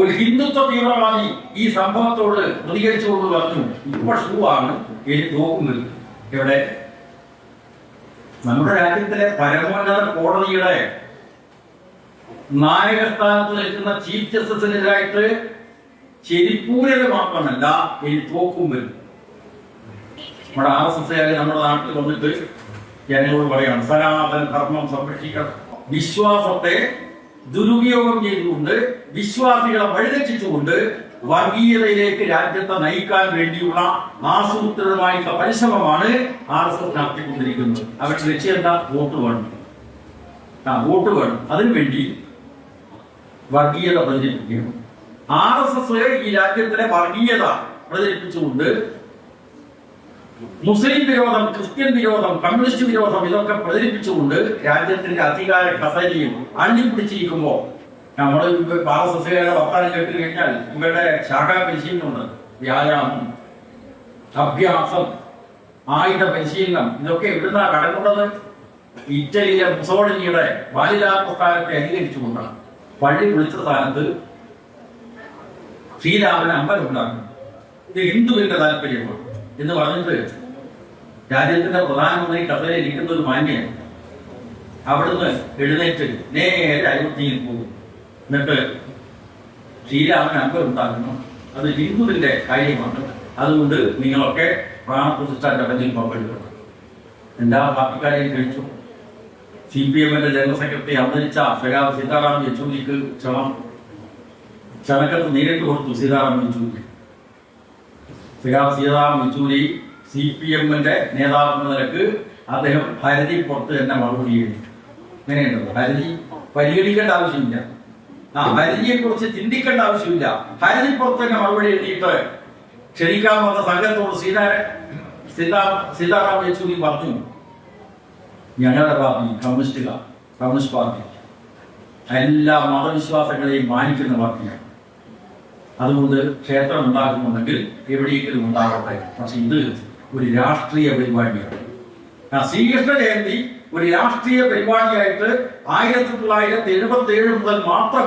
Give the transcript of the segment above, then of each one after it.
ഒരു ഹിന്ദുത്വ തീവ്രവാദി ഈ സംഭവത്തോട് പ്രതികരിച്ചുകൊണ്ട് പറഞ്ഞു, ഇപ്പൊ ഷൂ ആണ് എനിക്ക് നോക്കുന്നത്. ഇവിടെ നമ്മുടെ രാജ്യത്തിലെ പരമോന്നത കോടതിയുടെ നായകസ്ഥാനത്ത് നിൽക്കുന്ന ചീഫ് ജസ്റ്റിസിനെതിരായിട്ട് ചെരിപ്പൂരത് മാത്രമല്ല എനിക്ക് തോക്കും വരും. നമ്മുടെ RSS നമ്മുടെ നാട്ടിൽ വന്നിട്ട് ജനങ്ങളോട് പറയാണ്, സനാതന ധർമ്മം സംരക്ഷിക്കണം. വിശ്വാസത്തെ ദുരുപയോഗം ചെയ്തുകൊണ്ട്, വിശ്വാസികളെ വഴിതെറ്റിച്ചുകൊണ്ട് വർഗീയതയിലേക്ക് രാജ്യത്തെ നയിക്കാൻ വേണ്ടിയുള്ള ആസൂത്രിതമായിട്ടുള്ള പരിശ്രമമാണ് RSS നടത്തിക്കൊണ്ടിരിക്കുന്നത്. അവരുടെ ലക്ഷ്യം എന്താ? വോട്ട് വേണം. വോട്ട് വേണം. അതിനുവേണ്ടി വർഗീയത പ്രചരിപ്പിക്കണം. RSS ഈ രാജ്യത്തിലെ വർഗീയത പ്രചരിപ്പിച്ചുകൊണ്ട് മുസ്ലിം വിരോധം, ക്രിസ്ത്യൻ വിരോധം, കമ്മ്യൂണിസ്റ്റ് വിരോധം ഇതൊക്കെ പ്രചരിപ്പിച്ചുകൊണ്ട് രാജ്യത്തിന്റെ അധികാര കസേരയും അള്ളിപ്പിടിച്ചിരിക്കുമ്പോ നമ്മൾ RSSകാരുടെ വർത്താനം കേട്ട് കഴിഞ്ഞാൽ ഇവരുടെ ശാഖാ പരിശീലനമുണ്ട്, വ്യായാമം, അഭ്യാസം, ആയുധ പരിശീലനം, ഇതൊക്കെ എവിടുന്നാ കടന്നുള്ളത്? ഇറ്റലിയിലെ മുസോളിനിയുടെ ബാലികാ പ്രസ്ഥാനത്തെ അനുകരിച്ചുകൊണ്ടാണ്. പള്ളി വിളിച്ച സ്ഥാനത്ത് ശ്രീരാമന് അമ്പലം ഉണ്ടാക്കും. ഇത് ഹിന്ദുവിന്റെ താല്പര്യമാണ് എന്ന് പറഞ്ഞിട്ട് രാജ്യത്തിന്റെ പ്രധാനമന്ത്രി കസേരയിൽ ഇരിക്കുന്ന ഒരു മാന്യൻ അവിടുന്ന് എഴുന്നേറ്റ് നേരെ അയോധ്യയിൽ പോകും. എന്നിട്ട് ശ്രീരാമന് അമ്പലം ഉണ്ടാക്കുന്നു. അത് ഹിന്ദുവിന്റെ കാര്യമാണ്, അതുകൊണ്ട് നിങ്ങളൊക്കെ പ്രാണപ്രതിഷ്ഠ ചടങ്ങിൽ പങ്കെടുക്കണം. എല്ലാ പാർട്ടിക്കാരെയും കഴിച്ചു. CPM-ന്റെ ജനറൽ സെക്രട്ടറി അന്തരിച്ച സഖാവ് സീതാറാം യെച്ചൂരിക്ക് ക്ഷണക്കത്ത് നേരിട്ട് കൊടുത്തു. സഖാവ് സീതാറാം യെച്ചൂരി CPM-ന്റെ നേതാവെന്ന നിലക്ക് അദ്ദേഹം ഹരതി പുറത്ത് തന്നെ മറുപടി എഴുതി. അങ്ങനെയുണ്ടോ? ഹരതി പരിഗണിക്കേണ്ട ആവശ്യമില്ല, ഹരതിയെ കുറിച്ച് ചിന്തിക്കേണ്ട ആവശ്യമില്ല. ഹരതി പുറത്ത് തന്നെ മറുപടി എഴുതിയിട്ട് ക്ഷണിക്കാൻ വന്ന സംഘത്തോട് സീതാറാം യെച്ചൂരി പറഞ്ഞു, ഞങ്ങളുടെ പാർട്ടി കമ്മ്യൂണിസ്റ്റ് പാർട്ടി എല്ലാ മതവിശ്വാസങ്ങളെയും മാനിക്കുന്ന പാർട്ടിയാണ്. അതുകൊണ്ട് ക്ഷേത്രം ഉണ്ടാക്കുന്നുണ്ടെങ്കിൽ എവിടെയെങ്കിലും ഉണ്ടാകട്ടെ. പക്ഷെ ഇത് ഒരു രാഷ്ട്രീയ പരിപാടിയാണ്. ശ്രീകൃഷ്ണ ജയന്തി ഒരു രാഷ്ട്രീയ പരിപാടിയായിട്ട് 1977 മുതൽ മാത്രം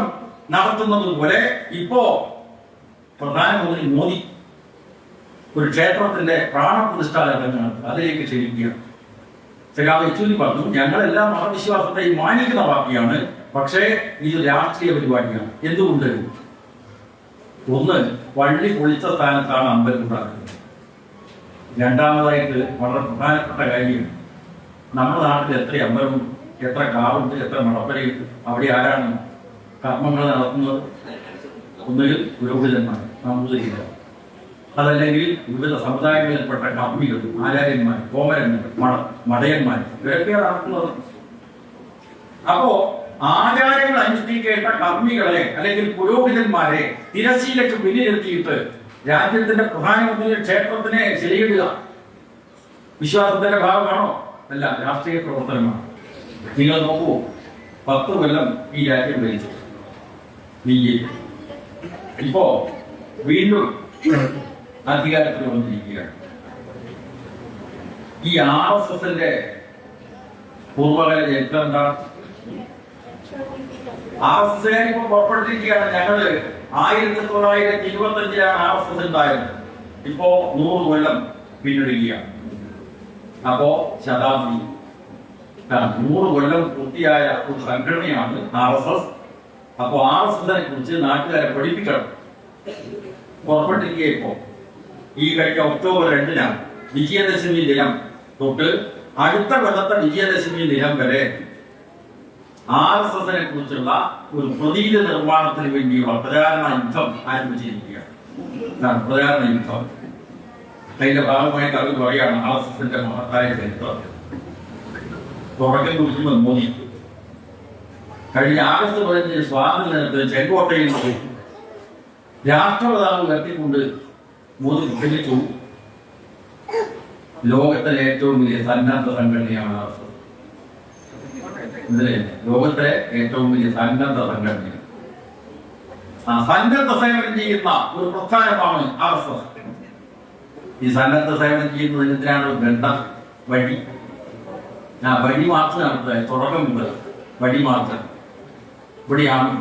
നടത്തുന്നത് പോലെ ഇപ്പോ പ്രധാനമന്ത്രി മോദി ഒരു ക്ഷേത്രത്തിന്റെ പ്രാണപ്രതിഷ്ഠാ ചടങ്ങാണ്, അതിലേക്ക് ക്ഷണിക്കുകയാണ്. സഖാവ് യെച്ചൂരി പറഞ്ഞു, ഞങ്ങളെല്ലാ മതവിശ്വാസത്തെയും മാനിക്കുന്ന പാർട്ടിയാണ്, പക്ഷേ ഇത് രാഷ്ട്രീയ പരിപാടിയാണ്. എന്തുകൊണ്ട്? ഒന്ന്, പള്ളി പൊളിച്ച സ്ഥാനത്താണ് അമ്പലം ഉണ്ടാക്കുന്നത്. രണ്ടാമതായിട്ട് വളരെ പ്രധാനപ്പെട്ട കാര്യം, നമ്മുടെ നാട്ടിൽ എത്ര അമ്പലം, എത്ര കാവുണ്ട്, എത്ര മടപ്പരയുണ്ട്, അവിടെ ആരാണ് കർമ്മങ്ങൾ നടത്തുന്നത്? ഒന്നുകിൽ പുരോഹിതന്മാർ, നമ്പൂതിരിമാർ, അതല്ലെങ്കിൽ വിവിധ സമുദായങ്ങളിൽപ്പെട്ട കർമ്മികൾ, ആചാര്യന്മാർ, കോമരന്മാർ, മടയന്മാർ, ഇവരൊക്കെയാണ് നടത്തുന്നത്. അപ്പോ ആചാരങ്ങൾ അനുഷ്ഠിക്കേണ്ട കർമ്മികളെ അല്ലെങ്കിൽ പുരോഹിതന്മാരെ തിരശീലയ്ക്ക് പിന്നിലെത്തിയിട്ട് രാജ്യത്തിന്റെ പ്രധാനമന്ത്രിയുടെ ക്ഷേത്രത്തിനെ ശരിയിടുക വിശ്വാസത്തിന്റെ ഭാഗമാണോ? അല്ല, രാഷ്ട്രീയ പ്രവർത്തനമാണ്. നിങ്ങൾ നോക്കൂ, 10 കൊല്ലം ഈ രാജ്യം ഭരിച്ചു BJP. ഇപ്പോ വീണ്ടും അധികാരത്തിൽ വന്നിരിക്കുകയാണ്. ഈ RSSന്റെ പൂർവ്വകാല ചരിത്രം എന്താണ്? RSSകാർ ഇപ്പൊ പുറപ്പെടുത്തിയിരിക്കുകയാണ്, ഞങ്ങള് 1925 RSS ഉണ്ടായത്, ഇപ്പോ 100 കൊല്ലം പിന്നിടുകയാണ്. അപ്പോ ശതാബ്ദി 100 കൊല്ലം പൂർത്തിയായ ഒരു സംഘടനയാണ് RSS. അപ്പോ RSSനെ കുറിച്ച് നാട്ടുകാരെ പഠിപ്പിക്കണം. പുറപ്പെട്ടിരിക്കുക ഇപ്പോ ഈ കഴിഞ്ഞ ഒക്ടോബർ 2-നാണ് വിജയദശമി ദിനം തൊട്ട് അടുത്ത കൊല്ലത്തെ വിജയദശമി ദിനം വരെ RSSനെ കുറിച്ചുള്ള ഒരു പ്രതീക നിർമ്മാണത്തിന് വേണ്ടിയുള്ള പ്രചാരണ യുദ്ധം ആരംഭിച്ചിരിക്കുകയാണ്. പ്രചാരണ യുദ്ധം അതിന്റെ ഭാഗമായിട്ട് അവർ പറയുകയാണ് RSSന്റെ മഹത്തായ ചരിത്രം. തുടക്കം കുറിക്കുമ്പോൾ മോദി കഴിഞ്ഞ ആഗസ്റ്റ് 15 സ്വാതന്ത്ര്യദിനത്തിൽ ചെങ്കോട്ടയിൽ രാഷ്ട്രപതാക ഉയർത്തിക്കൊണ്ട് മോദി പ്രഖ്യാപിച്ചു, ലോകത്തിലെ ഏറ്റവും വലിയ സന്നദ്ധ സംഘടനയാണ് RSS. ലോകത്തിലെ ഏറ്റവും വലിയ സന്നദ്ധ സംഘടനയാണ്. സന്നദ്ധ സേവനം ചെയ്യുന്ന ഒരു പ്രസ്ഥാനമാണ് RSS. ഈ സന്നദ്ധ സേവനം ചെയ്യുന്നതിന് എന്തിനാണ് ബന്ധം? വഴി മാർച്ച് നടത്തുക. തുടക്കം മുതൽ വഴി മാർച്ച് ഇവിടെയാണ്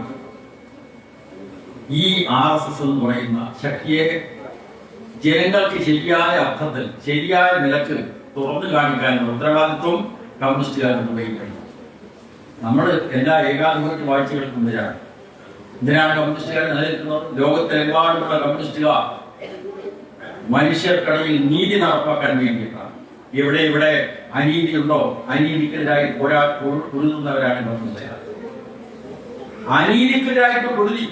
ഈ RSS എന്ന് പറയുന്ന ശക്തിയെ ജനങ്ങൾക്ക് ശരിയായ അർത്ഥത്തിൽ ശരിയായ നിലക്ക് തുറന്നു കാണിക്കാനുള്ള ഉത്തരവാദിത്വം കമ്മ്യൂണിസ്റ്റുകാർ നിർവഹിക്കണം. നമ്മൾ എല്ലാ ഏകാധിപത്യ വാഴ്ചകൾക്കും എന്തിനാണ് കമ്മ്യൂണിസ്റ്റുകാർ നിലനിൽക്കുന്നത്? ലോകത്തെമ്പാടുമുള്ള കമ്മ്യൂണിസ്റ്റുകാർ മനുഷ്യർക്കിടയിൽ നീതി നടപ്പാക്കാൻ വേണ്ടിയിട്ടാണ്. ഇവിടെ അനീതിയുണ്ടോ, അനീതിക്കെതിരായി പൊരുതുന്നവരാണ് കമ്മ്യൂണിസ്റ്റുകാർ. അനീതിക്കെതിരായിട്ട് പൊരുതി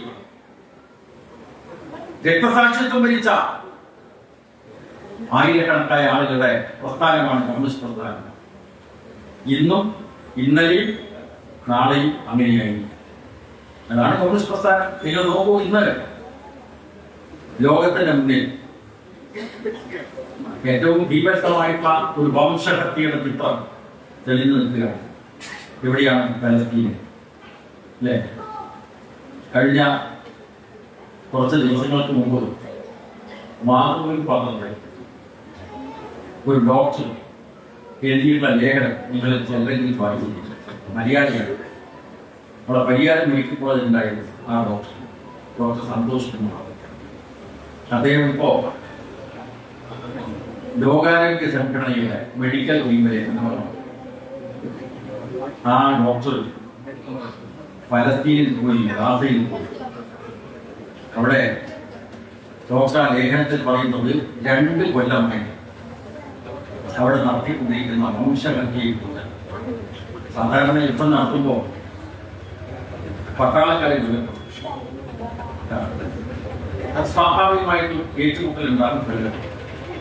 രക്തസാക്ഷിത്വം വരിച്ച ആയിരക്കണക്കായ ആളുകളുടെ പ്രസ്ഥാനമാണ് കമ്മ്യൂണിസ്റ്റ് പ്രസ്ഥാനം. ഇന്നും ഇന്നലെയും നാളെയും അങ്ങനെയായി. അതാണ് കമ്മ്യൂണിസ്റ്റ് പ്രസ്ഥാനം. നിങ്ങൾ നോക്കൂ, ഇന്ന് ലോകത്തിന്റെ മുന്നിൽ ഏറ്റവും ഭീകരമായിട്ടുള്ള ഒരു വംശഹത്യയുടെ ചിത്രം തെളിഞ്ഞു നിൽക്കുകയാണ്. എവിടെയാണ്? പലസ്തീനിൽ അല്ലേ? കഴിഞ്ഞ കുറച്ച് ദിവസങ്ങൾക്ക് മുമ്പ് മാതൃഭൂമി പത്രത്തിൽ ഒരു ഡോക്ടർ എഴുതിയിട്ടുള്ള ലേഖനം നിങ്ങൾ ചിലരെങ്കിലും വായിച്ചിട്ടുണ്ട്. മലയാളിയാണ്. അവിടെ പരിഹാരം മെഡിക്കൽ കോളേജ് ഉണ്ടായിരുന്നു ആ ഡോക്ടർ സന്തോഷ് കുമാർ. അദ്ദേഹം ഇപ്പോ ലോകാരോഗ്യ സംഘടനയുടെ മെഡിക്കൽ വിങ്ങിലെ ആ ഡോക്ടർ പലസ്തീനിൽ പോയി, ഗാസയിൽ പോയി. അവിടെ ഡോക്ടർ ലേഖനത്തിൽ പറയുന്നത് 2 കൊല്ലമായി അവിടെ നടത്തിക്കൊണ്ടിരിക്കുന്ന വംശഹത്യയെക്കുറിച്ച്. സാധാരണ യുദ്ധം നടത്തുമ്പോൾ പട്ടാളക്കാരെ അത് സ്വാഭാവികമായിട്ടും ഏറ്റുമുട്ടലുണ്ടാകും.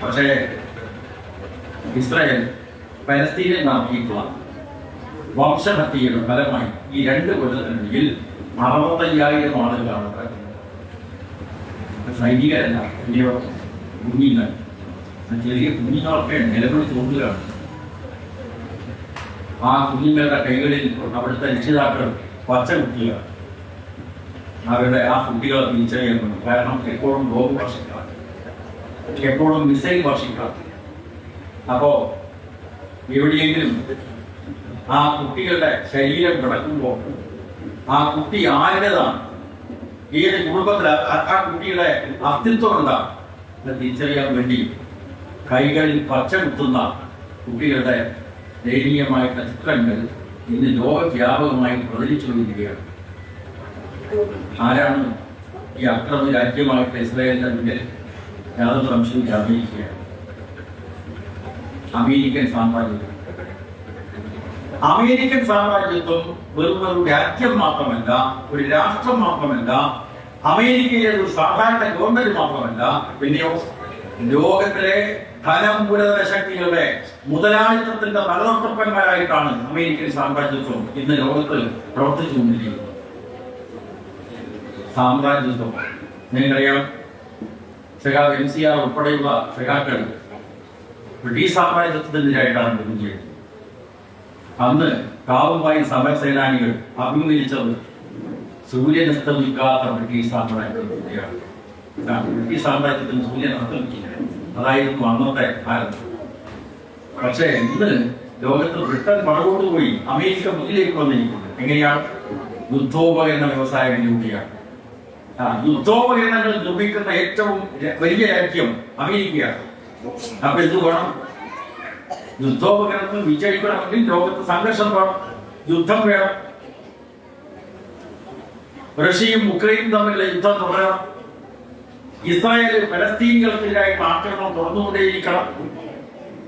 പക്ഷേ ഇസ്രായേൽ പലസ്തീനിൽ നടത്തിയിട്ടുള്ള വംശഹത്യയുടെ ഫലമായി ഈ 2 കൊല്ലത്തിനിടയിൽ 65,000 ആളുകളാണ് സൈനികരല്ല, വലിയ കുഞ്ഞിങ്ങൾ, ചെറിയ കുഞ്ഞുങ്ങളൊക്കെ നിലവിളി തോന്നുകയാണ്. ആ കുഞ്ഞുങ്ങളുടെ കൈകളിൽ അവിടുത്തെ രക്ഷിതാക്കൾ പച്ച കുട്ടികൾ അവരുടെ ആ കുട്ടികളെ തിരിച്ചറിയുന്നു. കാരണം എപ്പോഴും ബോംബ് വർഷിക്കാം, എപ്പോഴും മിസൈൽ വർഷിക്കാം. അപ്പോ എവിടെയെങ്കിലും ആ കുട്ടികളുടെ ശരീരം കിടക്കുമ്പോൾ ആ കുട്ടി ആരുടേതാണ്, ഏത് കുടുംബത്തിൽ ആ കുട്ടിയുടെ അസ്തിത്വം എന്താണ് തിരിച്ചറിയാൻ വേണ്ടി കൈകളിൽ പച്ച കുത്തുന്ന കുട്ടികളുടെ ദയനീയമായിട്ടുള്ള ചിത്രങ്ങൾ ഇന്ന് ലോകവ്യാപകമായി പ്രചരിച്ചുകൊണ്ടിരിക്കുകയാണ്. ആരാണ് ഈ അക്രമ രാജ്യമായിട്ട് ഇസ്രായേലിന്റെ മുന്നിൽ? യാതൊരു സംശയവും അമേരിക്കയാണ്. അമേരിക്കൻ സാമ്രാജ്യത്വം. അമേരിക്കൻ സാമ്രാജ്യത്വം വെറും ഒരു രാജ്യം മാത്രമല്ല, ഒരു രാഷ്ട്രം മാത്രമല്ല, അമേരിക്കയിലെ ഒരു സാധാരണ ഗവൺമെന്റ് മാത്രമല്ല, പിന്നെയോ ലോകത്തിലെ ധനമൂലധന ശക്തികളുടെ മുതലാളിത്തത്തിന്റെ തലതൊട്ടപ്പന്മാരായിട്ടാണ് അമേരിക്കൻ സാമ്രാജ്യത്വം ഇന്ന് ലോകത്ത് പ്രവർത്തിച്ചുകൊണ്ടിരിക്കുന്നത്. സാമ്രാജ്യത്വം നിങ്ങൾക്കറിയാം, സഖാവ് MCR ഉൾപ്പെടെയുള്ള സഖാക്കൾ ബ്രിട്ടീഷ് സാമ്രാജ്യത്തിനെതിരായിട്ടാണ് യുദ്ധം ചെയ്തത്. അന്ന് കാവുമായി സമരസേനാനികൾ അഭിമുഖീകരിച്ചത് സൂര്യൻ അസ്തമിക്കാത്ത ബ്രിട്ടീഷ് സാമ്രാജ്യത്തിനെതിരെയാണ്. ബ്രിട്ടീഷ് സാമ്രാജ്യത്തിന് സൂര്യൻ അസ്തമിക്കില്ല, അതായിരുന്നു അന്നത്തെ ഭാരതം. പക്ഷേ ഇന്ന് ലോകത്ത് ബ്രിട്ടൻ മറകോട്ടുപോയി അമേരിക്ക മുന്നിലേക്ക് വന്നിരിക്കുന്നത് എങ്ങനെയാണ്? യുദ്ധോപകരണ വ്യവസായങ്ങളിലൂടെയാണ്. യുദ്ധോപകരണങ്ങൾ നിർമ്മിക്കുന്ന ഏറ്റവും വലിയ രാജ്യം അമേരിക്കയാണ്. അപ്പൊ എന്ത് വേണം? യുദ്ധോപകരണങ്ങൾ വിജയിക്കണമെങ്കിൽ ലോകത്ത് സംഘർഷം വേണം, യുദ്ധം വേണം. റഷ്യയും ഉക്രൈനും തമ്മിലുള്ള യുദ്ധം തുടരണം. ഇസ്രായേൽ പലസ്തീനികൾക്കെതിരായിട്ട് ആക്രമണം തുറന്നുകൊണ്ടേയിരിക്കണം.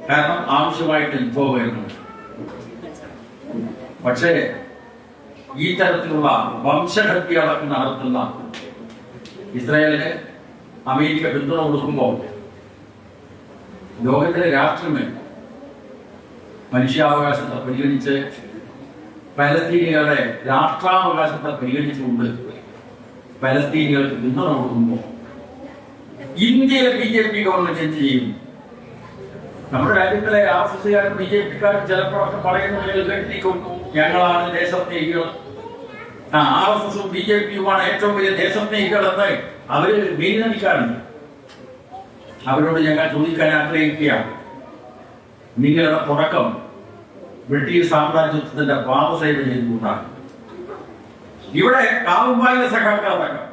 കാരണം ആവശ്യമായിട്ട് യുദ്ധോപകരണം. പക്ഷേ ഈ തരത്തിലുള്ള വംശഹത്യ അടക്കം നടത്തുന്ന ഇസ്രായേലിന് അമേരിക്ക പിന്തുണ കൊടുക്കുമ്പോൾ ലോകത്തിലെ രാഷ്ട്രങ്ങൾ മനുഷ്യാവകാശത്തെ പരിഗണിച്ച് പലസ്തീനികളുടെ രാഷ്ട്രാവകാശത്തെ പരിഗണിച്ചുകൊണ്ട് പലസ്തീനികൾക്ക് പിന്തുണ കൊടുക്കുമ്പോൾ ഇന്ത്യയിലെ BJP ഗവൺമെന്റ് എന്ത് ചെയ്യും? നമ്മുടെ രാജ്യത്തിലെ RSSകാരും BJPക്കാരും ചിലപ്പോഴൊക്കെ പറയുന്ന ഞങ്ങളാണ് ദേശസ്നേഹികൾ, RSSും BJPയുമാണ് ഏറ്റവും വലിയ ദേശസ്നേഹികൾ എന്ന് അവര് വീഴ്ചക്കാരുണ്ട്. അവരോട് ഞങ്ങൾ ചോദിക്കാൻ ആഗ്രഹിക്കുകയാണ്, നിങ്ങളുടെ തുടക്കം ബ്രിട്ടീഷ് സാമ്രാജ്യത്തിന്റെ പാദസേവ ചെയ്തുകൊണ്ടാണ്. ഇവിടെ കാവുമ്പായിലെ സഖാക്കളടക്കം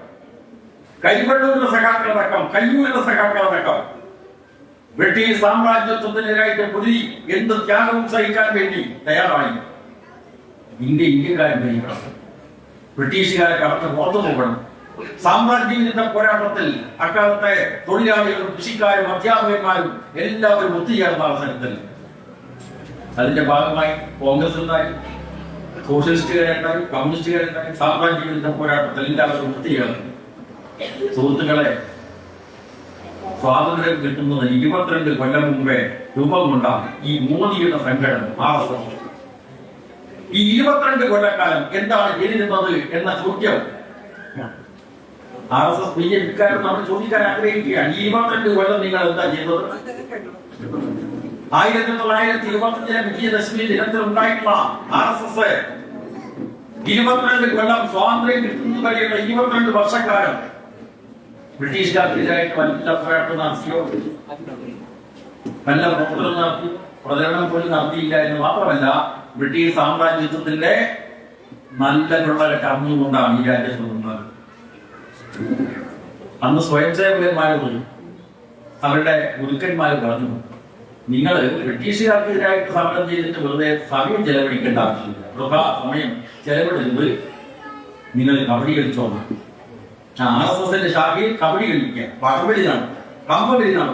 കരിവള്ളൂരിലെ സഖാക്കളടക്കം, കയ്യൂരിലെ സഖാക്കളടക്കം ബ്രിട്ടീഷ് സാമ്രാജ്യത്വത്തിനെതിരായിട്ട് പുലി എന്ത് ത്യാഗവും സഹിക്കാൻ വേണ്ടി തയ്യാറായി. ഇന്ത്യക്കാരൻ ജയിക്കണം, ബ്രിട്ടീഷുകാരെ കടന്ന് പുറത്തു പോകണം. സാമ്രാജ്യ വിരുദ്ധ പോരാട്ടത്തിൽ അക്കാലത്തെ തൊഴിലാളികളും കൃഷിക്കാരും അധ്യാപകന്മാരും എല്ലാവരും ഒത്തുചേർന്ന അവസരത്തിൽ അതിന്റെ ഭാഗമായി കോൺഗ്രസ് ഉണ്ടായി, സോഷ്യലിസ്റ്റുകാരുണ്ടായി, കമ്മ്യൂണിസ്റ്റുകാരുണ്ടായി. സാമ്രാജ്യ വിരുദ്ധ പോരാട്ടത്തിൽ എല്ലാവരും ഒത്തുചേർന്നു. സുഹൃത്തുക്കളെ, സ്വാതന്ത്ര്യം കിട്ടുന്നത് 22 കൊല്ലം മുമ്പേ രൂപം കൊണ്ടാണ് ഈ മോദിയുടെ സംഘടന RSS. ഈ 22 കൊല്ലക്കാലം എന്താണ് ചെയ്തിരുന്നത് എന്ന ചോദ്യം RSS BJP-ക്കാർ നമ്മൾ ചോദിക്കാൻ ആഗ്രഹിക്കുകയാണ്. ഈ 22 കൊല്ലം നിങ്ങൾ എന്താ ചെയ്തത്? 1925 വിജയദശമി ദിനത്തിൽ ഉണ്ടായിട്ടുള്ള RSS 22 കൊല്ലം സ്വാതന്ത്ര്യം കിട്ടുന്നത് വരെയുള്ള 22 വർഷക്കാലം ബ്രിട്ടീഷുകാർക്കെതിരായിട്ട് വല്ല പോരാട്ടം നടത്തിയോ, വല്ല പ്രവർത്തനം നടത്തി, പ്രചരണം പോലും നടത്തിയില്ല എന്ന് മാത്രമല്ല, ബ്രിട്ടീഷ് സാമ്രാജ്യത്വത്തിന്റെ നല്ല കൊള്ളകെട്ട് അറിഞ്ഞുകൊണ്ടാണ് ഈ രാജ്യത്ത് നിന്നത്. അന്ന് സ്വയംസേവകന്മാർ പോലും അവരുടെ ഗുരുക്കന്മാർ പറഞ്ഞു, നിങ്ങൾ ബ്രിട്ടീഷുകാർക്കെതിരായിട്ട് സമരം ചെയ്തിട്ട് വെറുതെ സമയം ചെലവഴിക്കേണ്ട ആവശ്യമില്ല, വൃഥാ സമയം ചെലവിടുന്നത് നിങ്ങൾ കബഡി കളിച്ചോണം. RSSന്റെ ശാഖയിൽ കബഡി കളിക്കുക, വടംവലിയാണ്, കമ്പവലിയാണ്.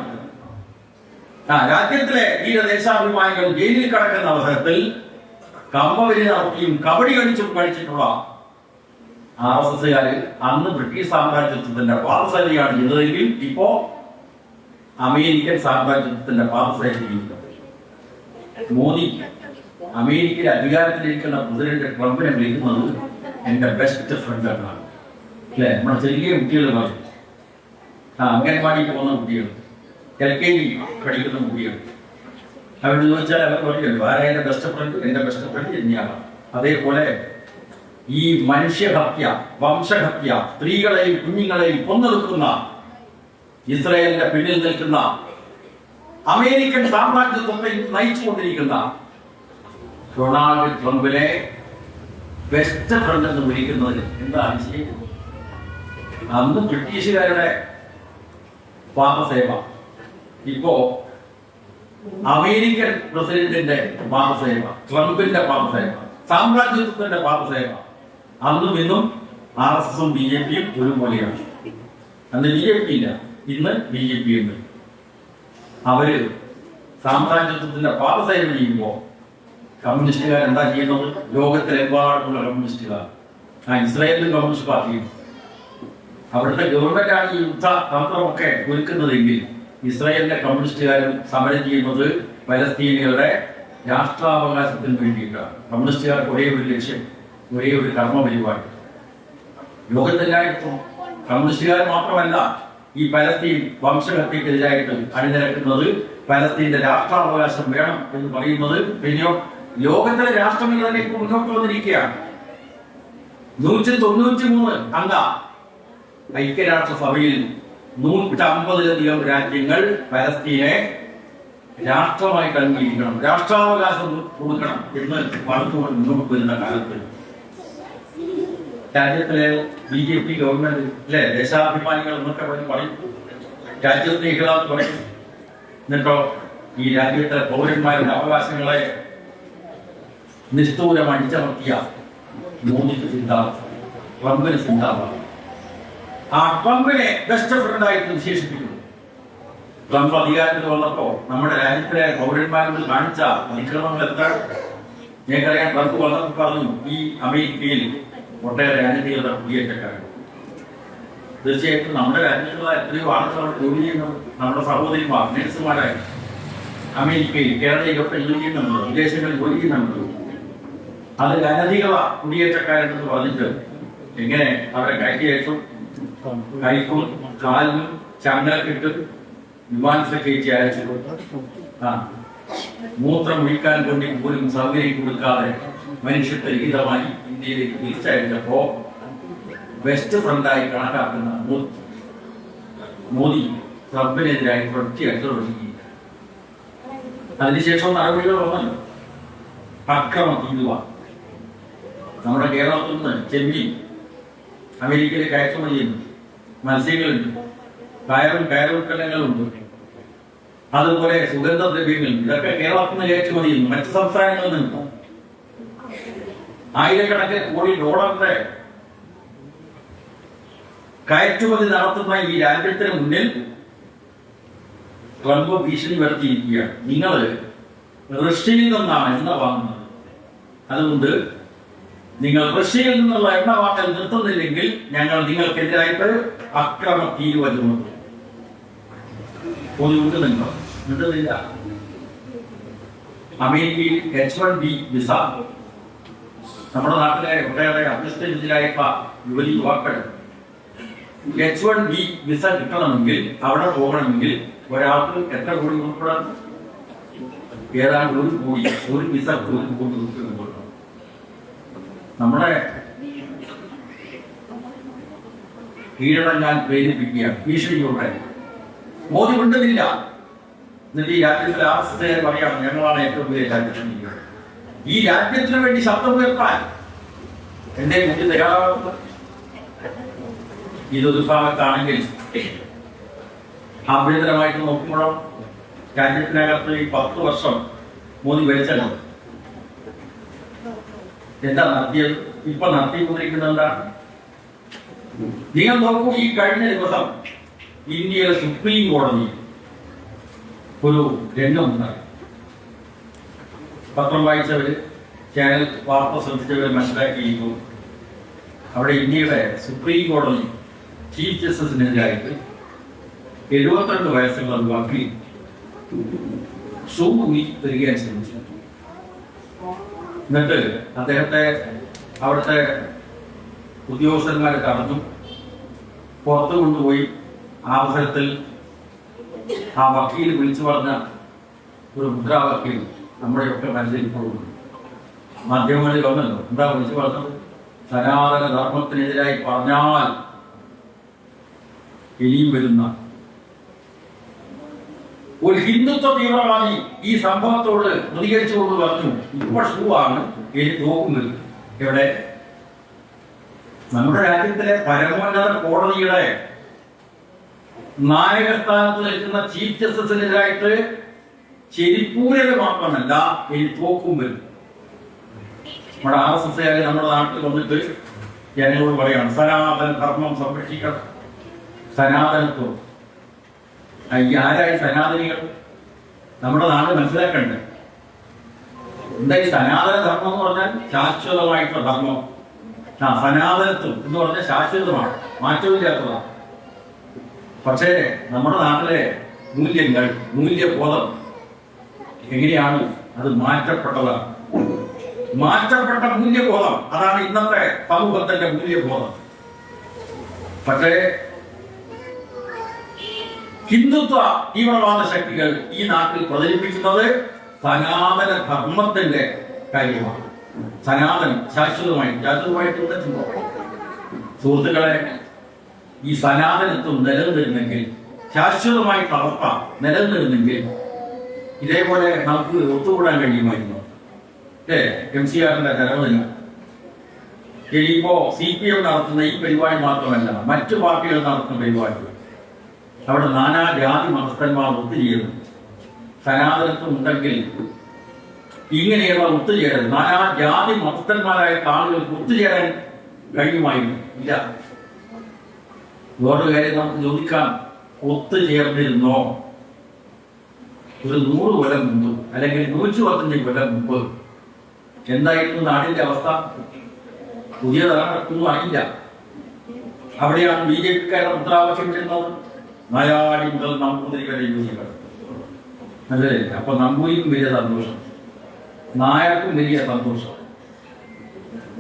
രാജ്യത്തിലെ ഈ ദേശാഭിമാനികൾ ജയിലിൽ കിടക്കുന്ന അവസരത്തിൽ കമ്പവലി നടത്തിയും കബഡി കളിച്ചും കഴിച്ചിട്ടുള്ള RSSകാര് അന്ന് ബ്രിട്ടീഷ് സാമ്രാജ്യത്വത്തിന്റെ പാദസേനയാണ് ചെയ്തതെങ്കിൽ ഇപ്പോ അമേരിക്കൻ സാമ്രാജ്യത്വത്തിന്റെ പാദസേനയില്ല. മോദി അമേരിക്കയിൽ അധികാരത്തിലിരിക്കുന്ന പ്രസിഡന്റ് ട്രംപിനെ വിളിക്കുന്നത് എന്റെ ബെസ്റ്റ് ഫ്രണ്ട് എന്നാണ്. അല്ലെ, നമ്മുടെ ചെറിയ കുട്ടികൾ പറയും, അംഗൻവാടി പോകുന്ന കുട്ടികൾ, LKG പഠിക്കുന്ന കുട്ടികൾ, അവരോട് ചോദിച്ചാൽ അവർ പറയുന്നത് ആരാ എന്റെ ബെസ്റ്റ് ഫ്രണ്ട്? എന്റെ ബെസ്റ്റ് ഫ്രണ്ട് തന്നെയാണ്. അതേപോലെ ഈ മനുഷ്യഹത്യ, വംശഹത്യ, സ്ത്രീകളെയും കുഞ്ഞുങ്ങളെയും കൊന്നെടുക്കുന്ന ഇസ്രായേലിന്റെ പിന്നിൽ നിൽക്കുന്ന അമേരിക്കൻ സാമ്രാജ്യത്വത്തെ നയിച്ചുകൊണ്ടിരിക്കുന്ന ഡൊണാൾഡ് ട്രംപിനെ ബെസ്റ്റ് ഫ്രണ്ട് എന്ന് വിളിക്കുന്നതിന് എന്താ അതിശയം? അന്ന് ബ്രിട്ടീഷുകാരുടെ പാദസേവ, ഇപ്പോ അമേരിക്കൻ പ്രസിഡന്റിന്റെ പാദസേവ, ട്രംപിന്റെ പാദസേവ, സാമ്രാജ്യത്വത്തിന്റെ പാദസേവ. അന്നും ഇന്നും RSSും BJPയും ഒരുപോലെയാണ്. അന്ന് BJP ഇല്ല, ഇന്ന് BJP ഉണ്ട്. അവര് സാമ്രാജ്യത്വത്തിന്റെ പാദസേവ ചെയ്യുമ്പോ കമ്മ്യൂണിസ്റ്റുകാർ എന്താ ചെയ്യുന്നത്? ലോകത്തിലെമ്പാടുമുള്ള കമ്മ്യൂണിസ്റ്റുകാർ, ഇസ്രായേലിലും കമ്മ്യൂണിസ്റ്റ് പാർട്ടിയും, അവിടുത്തെ ഗവൺമെന്റാണ് ഈ യുദ്ധ തന്ത്രമൊക്കെ ഒരുക്കുന്നതെങ്കിൽ ഇസ്രായേലിലെ കമ്മ്യൂണിസ്റ്റുകാരും സമരം ചെയ്യുന്നത് പലസ്തീനികളുടെ രാഷ്ട്രാവകാശത്തിന് വേണ്ടിയിട്ടാണ്. കമ്മ്യൂണിസ്റ്റുകാർക്ക് ഒരേ ഒരു ലക്ഷ്യം, ഒരേ ഒരു കർമ്മ പരിപാടി. ലോകത്തെല്ലായിടത്തും കമ്മ്യൂണിസ്റ്റുകാർ മാത്രമല്ല ഈ പലസ്തീൻ വംശഹത്യക്കെതിരായിട്ട് അണിനിരക്കുന്നത്, പലസ്തീന്റെ രാഷ്ട്രാവകാശം വേണം എന്ന് പറയുന്നത്. പിന്നെയോ ലോകത്തിലെ രാഷ്ട്രങ്ങൾ തന്നെ ഇപ്പോൾ മുന്നോട്ട് വന്നിരിക്കുകയാണ്. 193 അംഗ ഐക്യരാഷ്ട്രസഭയിൽ 150-ലധികം രാജ്യങ്ങൾ പലസ്തീനെ രാഷ്ട്രമായിട്ട് അംഗീകരിക്കണം, രാഷ്ട്രാവകാശം കൊടുക്കണം എന്ന് പറഞ്ഞുകൊണ്ട് മുന്നോട്ട് വരുന്ന കാലത്ത് രാജ്യത്തിലെ BJP ഗവൺമെന്റ് അല്ലെ, ദേശാഭിമാനികൾ എന്നൊക്കെ പറയും, രാജ്യസ്നേഹികളാന്ന് പറയും. എന്നിട്ടോ ഈ രാജ്യത്തെ പൗരന്മാരുടെ അവകാശങ്ങളെ നിഷ്ഠൂരം അടിച്ചമർത്തിയ മോദിക്ക് സിദ്ധാന്തം, ട്രംപിന് സിദ്ധാന്തം. ആ ട്രംപിനെ ബെസ്റ്റ് ഫ്രണ്ടായിട്ട് വിശേഷിപ്പിക്കുന്നു. ട്രംപ് അധികാരത്തിൽ വന്നപ്പോ നമ്മുടെ രാജ്യത്തിലെ പൗരന്മാരോട് കാണിച്ച അതിക്രമങ്ങൾ എത്ര ഞങ്ങൾക്കറിയാൻ. ട്രംപ് വന്നപ്പോൾ പറഞ്ഞു ഈ അമേരിക്കയിൽ ഒട്ടേറെ അനധികൃത കുടിയേറ്റക്കാരുണ്ട്. തീർച്ചയായിട്ടും നമ്മുടെ രാജ്യത്തുള്ള എത്രയോ ആളുകൾ ജോലി ചെയ്യുന്നത് നമ്മുടെ സഹോദരിമാർ, നഴ്സുമാരായി അമേരിക്കയിൽ, കേരളയിലൊക്കെ ജോലി ചെയ്യുന്നുണ്ട്, വിദേശങ്ങളിൽ ജോലി ചെയ്യുന്നുണ്ട്. അത് അനധികൃത കുടിയേറ്റക്കാരെന്ന് പറഞ്ഞിട്ട് എങ്ങനെ അവരെ കയറ്റിയേറ്റും, കൈക്കും കാലിനും ചങ്ങലക്കിട്ട് വിമാനത്തിൽ കയറ്റി അയച്ചു. മൂത്രം ഒഴിക്കാൻ വേണ്ടി പോലും സൗകര്യം കൊടുക്കാതെ മനുഷ്യത്വരഹിതമായി ഇന്ത്യയിലേക്ക് തിരിച്ചയച്ചപ്പോ ബെസ്റ്റ് ഫ്രണ്ടായി കണക്കാക്കുന്ന മോദി ട്രംപിനെതിരായി പ്രത്യേകം തുടങ്ങി. അതിനുശേഷം നടപടികൾ വന്നല്ലോ. അക്രമ തീരുവ നമ്മുടെ കേരളത്തിൽ നിന്ന് ചെമ്മീൻ അമേരിക്കയിലേക്ക് കയറ്റുമതി ചെയ്യുന്നു. മത്സ്യങ്ങളുണ്ട്, കയറുൽപ്പന്നങ്ങളുണ്ട്, അതുപോലെ സുഗന്ധദ്രവ്യങ്ങളുണ്ട്. ഇതൊക്കെ കേരളത്തിൽ നിന്ന് കയറ്റുമതി ചെയ്യുന്നു, മറ്റ് സംസ്ഥാനങ്ങളിൽ നിന്നും ആയിരക്കണക്കിന് കോടി ഡോളറിന്റെ കയറ്റുമതി നടത്തുന്ന ഈ രാജ്യത്തിന് മുന്നിൽ ട്രംപ് ഭീഷണി വരുത്തിയിരിക്കുകയാണ്. നിങ്ങൾ റഷ്യയിൽ നിന്നാണ് എണ്ണ വാങ്ങുന്നത്, അതുകൊണ്ട് നിങ്ങൾ റഷ്യയിൽ നിന്നുള്ള എണ്ണ വാങ്ങൽ നിർത്തുന്നില്ലെങ്കിൽ ഞങ്ങൾ നിങ്ങൾക്കെതിരായിട്ട് അക്രമ തീരുവരുന്നു. കിട്ടുന്നില്ല. അമേരിക്കയിൽ H-1B വിസ, നമ്മുടെ നാട്ടിലെ ഒട്ടേറെ അഭ്യസ്തരായിട്ടുള്ള യുവാക്കൾ H-1B വിസ കിട്ടണമെങ്കിൽ, അവിടെ പോകണമെങ്കിൽ ഒരാൾക്ക് എത്ര കോടി കൊടുക്കണം? ഏതാണ്ട് 1 കോടി. ഒരു വിസ 1 കോടി കൊടുക്കണം. നമ്മുടെ കീഴടങ്ങാൻ പ്രേരിപ്പിക്കുക ഭീഷണിയോടെ. മോദി മിണ്ടുന്നില്ല. എന്നിട്ട് ഈ രാജ്യത്തിലെ ആർഎസ്എസ് പറയാണ് ഞങ്ങളാണ് ഏറ്റവും വലിയ രാജ്യത്തിന്. ഈ രാജ്യത്തിന് വേണ്ടി ശബ്ദം ഉയർത്താൻ എന്റെ മുന്നിൽ തയ്യാറാവുന്നത്. ഇതൊരു ഭാഗത്താണെങ്കിൽ ആഭ്യന്തരമായിട്ട് നോക്കുമ്പോഴോ രാജ്യത്തിനകത്ത് ഈ 10 വർഷം മോദി ഭരിച്ചല്ലോ, എന്താ നടത്തിയത്? ഇപ്പൊ നടത്തിക്കൊണ്ടിരിക്കുന്നത് എന്താണ്? നിങ്ങൾ നോക്കൂ, ഈ കഴിഞ്ഞ ദിവസം ഇന്ത്യയിലെ സുപ്രീം കോടതി ഒരു രംഗമുണ്ടായി. പത്രം വായിച്ചവര്, ചാനൽ വാർത്ത ശ്രദ്ധിച്ചവർ മനസ്സിലാക്കിയിരിക്കും. അവിടെ ഇന്ത്യയുടെ സുപ്രീം കോടതി ചീഫ് ജസ്റ്റിസിനെതിരായിട്ട് 72 വയസ്സുള്ള ഒരു വക്കീൽ ഷൂറി തിരികെയാൻ ശ്രമിച്ചു. എന്നിട്ട് അദ്ദേഹത്തെ അവിടുത്തെ ഉദ്യോഗസ്ഥന്മാരെ തടഞ്ഞു, പുറത്തു കൊണ്ടുപോയി. ആ അവസരത്തിൽ ആ വക്കീൽ വിളിച്ചു പറഞ്ഞ ഒരു മുദ്രാവാക്യം നമ്മുടെയൊക്കെ മനസ്സിൽ ഇപ്പോഴും മാധ്യമങ്ങളിൽ വന്നല്ലോ. എന്താ വിളിച്ചു പറഞ്ഞത്? സനാതന ധർമ്മത്തിനെതിരായി പറഞ്ഞാൽ ഇനിയും വരുന്ന ഒരു ഹിന്ദുത്വ തീവ്രവാദി ഈ സംഭവത്തോട് പ്രതികരിച്ചുകൊണ്ട് പറഞ്ഞു, ഇപ്പൊ ഷൂ ആണ് എനിക്ക് നോക്കുന്നത്. എവിടെ? നമ്മുടെ രാജ്യത്തിലെ പരമോന്നത കോടതിയുടെ നായകസ്ഥാനത്ത് നിൽക്കുന്ന ചീഫ് ജസ്റ്റിസിനെതിരായിട്ട് ചെരിപ്പൂരൽ മാത്രമല്ല, എനിക്ക് തോക്കും വരും. നമ്മുടെ ആർഎസ്എസ്കാര് നമ്മുടെ നാട്ടിൽ വന്നിട്ട് ജനങ്ങളോട് പറയാണ് സനാതന ധർമ്മം സംരക്ഷിക്കണം, സനാതനത്വം. ആരായി സനാതനികൾ? നമ്മുടെ നാട് മനസ്സിലാക്കണ്ടേ? എന്താ ഈ സനാതന ധർമ്മം എന്ന് പറഞ്ഞാൽ? ശാശ്വതമായിട്ടുള്ള ധർമ്മം. സനാതനത്വം എന്ന് പറഞ്ഞാൽ ശാശ്വതമാണ്, മാറ്റമില്ലാത്തതാണ്. പക്ഷേ നമ്മുടെ നാട്ടിലെ മൂല്യങ്ങൾ, മൂല്യബോധം എങ്ങനെയാണ്? അത് മാറ്റപ്പെട്ടതാണ്. മാറ്റപ്പെട്ട മൂല്യബോധം, അതാണ് ഇന്നത്തെ സമൂഹത്തിന്റെ മൂല്യബോധം. പക്ഷേ ഹിന്ദുത്വ തീവ്രവാദ ശക്തികൾ ഈ നാട്ടിൽ പ്രചരിപ്പിക്കുന്നത് സനാതന ധർമ്മത്തിന്റെ കാര്യമാണ്. സനാതനം ശാശ്വതമായിട്ട് സുഹൃത്തുക്കളെ, ഈ സനാതനത്വം നിലനിന്നിരുന്നെങ്കിൽ, ശാശ്വതമായിട്ട് അവസ്ഥ നിലനിന്നിരുന്നെങ്കിൽ ഇതേപോലെ നമുക്ക് ഒത്തുകൂടാൻ കഴിയുമായിരുന്നു. MCRന്റെ ജനമതിന് ഇനിയിപ്പോ CPM നടത്തുന്ന ഈ പരിപാടി മാത്രമല്ല, മറ്റു പാർട്ടികൾ നടത്തുന്ന പരിപാടികൾ, അവിടെ നാനാജാതി മതസ്ഥന്മാർ ഒത്തുചേരുന്നു. സനാതനത്വം ഉണ്ടെങ്കിൽ ഇങ്ങനെയുള്ള ഒത്തുചേരൽ, നാനാജാതി മതസ്ഥന്മാരായ ആളുകൾക്ക് ഒത്തുചേരാൻ കഴിയുമായിരുന്നു. ഇല്ല. വേറൊരു കാര്യം നമുക്ക് ചോദിക്കാം, ഒത്തുചേർന്നിരുന്നോ? ഒരു 100 കൊല്ലം മുമ്പ് അല്ലെങ്കിൽ 115 കൊല്ലം മുമ്പ് എന്തായിരുന്നു നാടിന്റെ അവസ്ഥ? പുതിയ തലമുറക്കൊന്നും ആയില്ല. അവിടെയാണ് BJP-ക്കാരുടെ മുദ്രാവാക്യം വരുന്നത്, നായാടി മുതൽ നമ്പൂതിരി വരെ യൂണികൾ. അല്ലേ? അപ്പൊ നമ്പൂരിക്കും വലിയ സന്തോഷം, നായർക്കും വലിയ സന്തോഷം,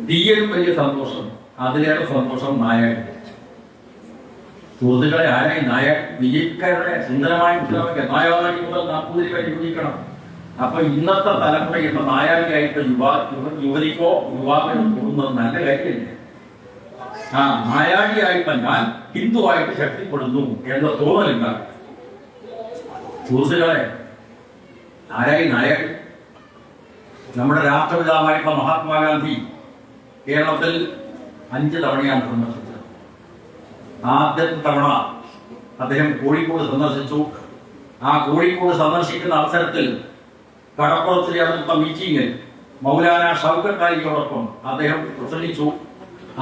തീയനും വലിയ സന്തോഷം, അതിലേറെ സന്തോഷം നായകൻ. സുഹൃത്തുക്കളെ, ആരായി നായകൻ? BJP-ക്കാരുടെ സുന്ദരമായ മുദ്രാവാക്യം, നായാടി മുതൽ നമ്പൂതിരി വരെ യൂണിക്കണം. അപ്പൊ ഇന്നത്തെ തലമുറയുള്ള നായാകിയായിട്ട് യുവതിക്കോ യുവാവിനോ പോകുന്നത് നല്ല കാര്യമില്ല. നായാകിയായിട്ട് ഞാൻ ഹിന്ദുവായിട്ട് ശക്തിപ്പെടുന്നു എന്ന തോന്നലുണ്ടാകും. സുഹൃത്തുക്കളെ, ആരായി നായകൻ? നമ്മുടെ രാഷ്ട്രപിതാവായിട്ടുള്ള മഹാത്മാഗാന്ധി കേരളത്തിൽ 5 തവണയാണ് സന്ദർശിച്ചത്. ആദ്യത്തെ തവണ അദ്ദേഹം കോഴിക്കോട് സന്ദർശിച്ചു. ആ കോഴിക്കോട് സന്ദർശിക്കുന്ന അവസരത്തിൽ കടപ്പുറത്ത് ചേർന്ന മീറ്റിംഗിൽ മൗലാന ഷൗക്കത്ത് അലിയോടൊപ്പം അദ്ദേഹം പ്രസംഗിച്ചു.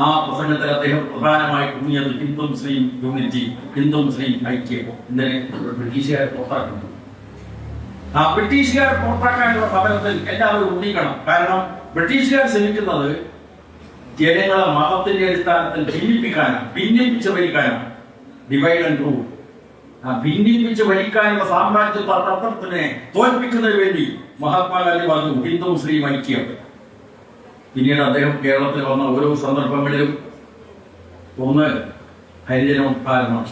ആ പ്രസംഗത്തിൽ അദ്ദേഹം പ്രധാനമായി ഊന്നിയത് ഹിന്ദു മുസ്ലിം യൂണിറ്റി, ഹിന്ദു മുസ്ലിം ഐക്യം. ഇതിനെ ബ്രിട്ടീഷുകാരെ പുറത്താക്കുന്നു. ആ ബ്രിട്ടീഷുകാർ പുറത്താക്കാനുള്ള സമരത്തിൽ എല്ലാവരും ഉന്നയിക്കണം. കാരണം ബ്രിട്ടീഷുകാർ ശ്രമിക്കുന്നത് ജനങ്ങളെ മതത്തിന്റെ അടിസ്ഥാനത്തിൽ ഭിന്നിപ്പിച്ച് ഭരിക്കാനാണ്. Divide and rule. ആ ഭിന്നിപ്പിച്ച് ഭരിക്കാനുള്ള സാമ്രാജ്യ തന്ത്രത്തിനെ തോൽപ്പിക്കുന്നതിന് വേണ്ടി മഹാത്മാഗാന്ധി പറഞ്ഞു ഹിന്ദു മുസ്ലിം ഐക്യം. പിന്നീട് അദ്ദേഹം കേരളത്തിൽ വന്ന ഓരോ സന്ദർഭങ്ങളിലും ഒന്ന് ഹരിജനോത്പാദനം,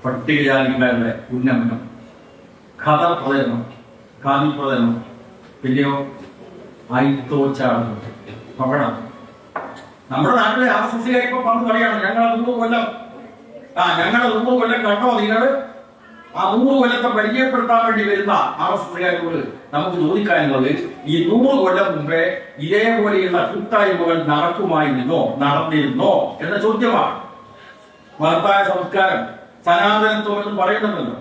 പട്ടികജാതിക്കാരുടെ ഉന്നമനം, ഖദർ പ്രചരണം, ഖാദി പ്രചരണം, പിന്നെയോ ഐത്തോച്ചാടനം. അവിടെ നമ്മുടെ നാട്ടിലെ RSSകാർ ഇപ്പൊ പറഞ്ഞു പറയാണ് ഞങ്ങളെ 100 കൊല്ലം കണ്ടോ നിങ്ങൾ? ആ 100 കൊല്ലത്തെ പരിചയപ്പെടുത്താൻ വേണ്ടി വരുന്ന RSSകാരോട് നമുക്ക് ചോദിക്കാനുള്ളത്, ഈ 100 കൊല്ലം മുമ്പേ ഇതേപോലെയുള്ള കൂട്ടായ്മകൾ നടന്നിരുന്നോ എന്ന ചോദ്യമാണ്. മഹത്തായ സംസ്കാരം സനാതനത്വം എന്ന് പറയുന്നുണ്ടല്ലോ.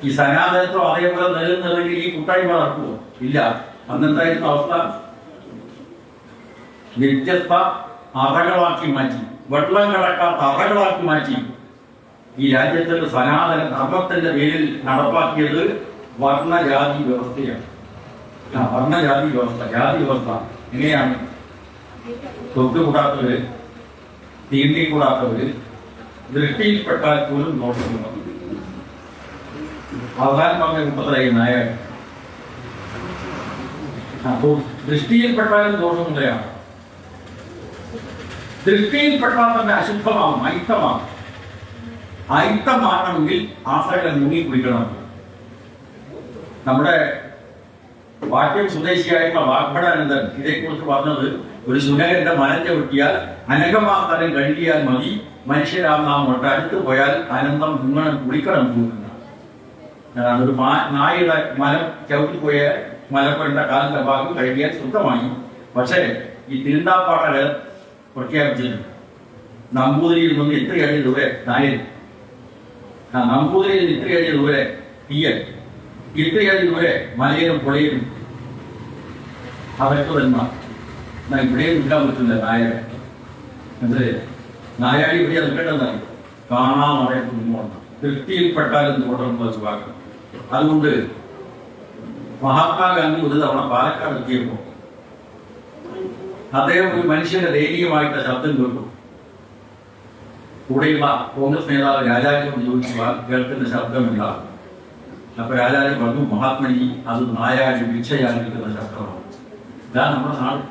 ഈ സനാതനത്വം അതേപോലെ നിലനിന്നെങ്കിൽ ഈ കൂട്ടായ്മ നടക്കുമോ? ഇല്ല. അന്നെന്തായിരുന്നു അവസ്ഥ? വ്യത്യസ്ത അറകളാക്കി മാറ്റി, വെള്ളം കടക്കാത്ത അറകളാക്കി മാറ്റി ഈ രാജ്യത്തിന്റെ സനാതന ധർമ്മത്തിന്റെ പേരിൽ നടപ്പാക്കിയത് വർണ്ണജാതി വ്യവസ്ഥയാണ്. വർണ്ണജാതി വ്യവസ്ഥ, ജാതി വ്യവസ്ഥ എങ്ങനെയാണ്? തൊട്ടുകൂടാത്തവര്, തീണ്ടിക്കൂടാത്തവര്, ദൃഷ്ടിയിൽപ്പെട്ടാൽ പോലും നോക്കുന്നു. അവസാനം പറഞ്ഞ മുപ്പത്തിലായി നായകൻ. അപ്പോൾ ദൃഷ്ടിയിൽപ്പെട്ടാലും ദോഷമുള്ളയാണ്. ദൃഷ്ടിയിൽപ്പെട്ടാൽ തന്നെ അശുദ്ധമാകും, അയിത്തമാകും. അയിത്തമാകണമെങ്കിൽ ആശ്രകളെ മുങ്ങി കുടിക്കണം. നമ്മുടെ വാക്യം സ്വദേശിയായിട്ടുള്ള വാഗ്ഭടാനന്ദൻ ഇതേക്കുറിച്ച് പറഞ്ഞത്, ഒരു ശുനകന്റെ മരം ചവിട്ടിയാൽ അനഘമാത്തരം കഴുകിയാൽ മതി, മനുഷ്യരാം അടുത്ത് പോയാൽ അനന്തം മുങ്ങണം കുളിക്കണം എന്നാണ്. ഒരു നായയുടെ മരം ചവിട്ടിപ്പോയ മലപ്പുഴ കാലിന്റെ ഭാഗം കഴുകിയാൽ ശുദ്ധമായി. പക്ഷേ ഈ തീണ്ടാപ്പാടകൾ പ്രഖ്യാപിച്ചിട്ടുണ്ട്. നമ്പൂതിരിയിൽ നിന്ന് ഇത്രയടി ദൂരെ നായർ, നമ്പൂതിരിയിൽ ഇത്രയടി ദൂരെ തീയൽ, ഇത്രയടി ദൂരെ മലയിലും പുഴയിലും അവർക്ക് തന്മാർ. ഇവിടെയും നിൽക്കാൻ പറ്റില്ല നായരെ. എന്ത് നായാടി ഇവിടെ നിൽക്കേണ്ടതാണ്? കാണാമറയത്തുനിന്ന് തൃപ്തിയിൽപ്പെട്ടാലും തുടർന്ന് വാക്ക്. അതുകൊണ്ട് മഹാത്മാഗാന്ധി ഒരു തവണ പാലക്കാട് എത്തിയപ്പോൾ അദ്ദേഹം ഒരു മനുഷ്യന്റെ ദൈനികമായിട്ട് ശബ്ദം കേട്ടു. കൂടെയുള്ള കോൺഗ്രസ് നേതാവ് രാജാജിയോട് ചോദിച്ചാൽ കേൾക്കുന്ന ശബ്ദമില്ല. അപ്പൊ രാജാജി പറഞ്ഞു, മഹാത്മജി അത് നായാടി ഭിക്ഷയായിരിക്കുന്ന ശബ്ദമാണ്. ഇതാണ് നമ്മുടെ നാട്.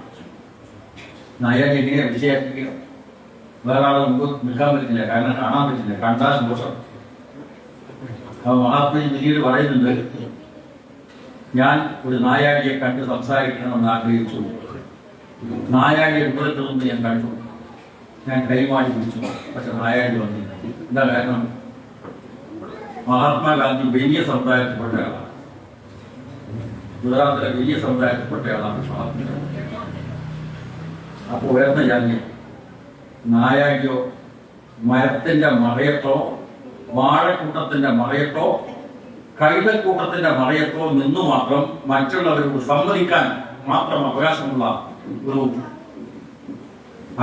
നായാടി എങ്ങനെ ഭിക്ഷയായിരിക്കുക? വേറെ ആളെ മുമ്പ് നിൽക്കാൻ പറ്റില്ല, കാരണം കാണാൻ പറ്റില്ല, കണ്ടാൽ ദോഷം. അപ്പൊ മഹാത്മജി പിന്നീട് പറയുന്നുണ്ട്, ഞാൻ ഒരു നായാടിയെ കണ്ട് സംസാരിക്കണമെന്ന് ആഗ്രഹിച്ചു. നായാടിയെ ദൂരത്ത് നിന്ന് ഞാൻ കണ്ടു. ഞാൻ കൈമാറി വിളിച്ചു, പക്ഷെ നായാടി വന്നില്ല. എന്താ കാരണം? മഹാത്മാഗാന്ധി വലിയ സമുദായത്തിൽപ്പെട്ടയാളാണ്. ഗുജറാത്തിലെ വലിയ സമുദായത്തിൽപ്പെട്ടയാളാണ് മഹാത്മാഗാന്ധി. അപ്പോൾ ഉയർന്ന ജാതി നായാടിയോ മരത്തിന്റെ മറയത്തോ വാഴക്കൂട്ടത്തിന്റെ മറയത്തോ കൈതക്കൂട്ടത്തിന്റെ മറയത്തോ നിന്നു മാത്രം മറ്റുള്ളവരോട് സമ്മതിക്കാൻ മാത്രം അവകാശമുള്ള ഒരു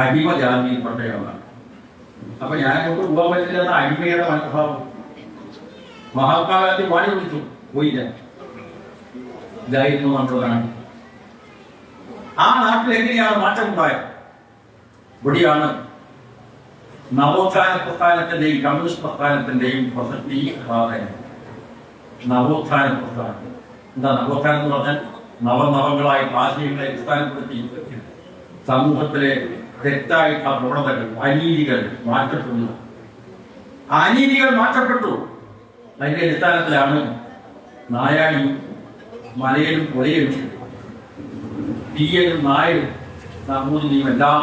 അടിമജാതിയിൽപ്പെട്ടയാളാണ്. അപ്പൊ ഞാനോട് പോകാൻ പറ്റില്ലെന്ന അടിമയുടെ മനോഭാവം. മഹാത്മാഗാന്ധി വാണി വിളിച്ചു, പോയില്ല. ഇതായിരുന്നു നമ്മുടെ നാട്. ആ നാട്ടിൽ എങ്ങനെയാണ് മാറ്റം ഉണ്ടായത്? ഇവിടെയാണ് നവോത്ഥാന പ്രസ്ഥാനത്തിന്റെയും കമ്മ്യൂണിസ്റ്റ് പ്രസ്ഥാനത്തിന്റെയും പ്രസക്തി പ്രാധാന്യം. നവോത്ഥാന പ്രസ്ഥാനം എന്താ? നവോത്ഥാനം എന്ന് പറഞ്ഞാൽ നവനവങ്ങളായ ആശയങ്ങളെ അടിസ്ഥാനപ്പെടുത്തി സമൂഹത്തിലെ തെറ്റായിട്ടുള്ള പ്രവണതകൾ, അനീതികൾ മാറ്റപ്പെട്ടു. അനീതികൾ മാറ്റപ്പെട്ടു. അതിന്റെ അടിസ്ഥാനത്തിലാണ് നായാടിയും മലയിലും പുഴയിലും തീയലും നായരും നമ്പൂതിരിയും എല്ലാം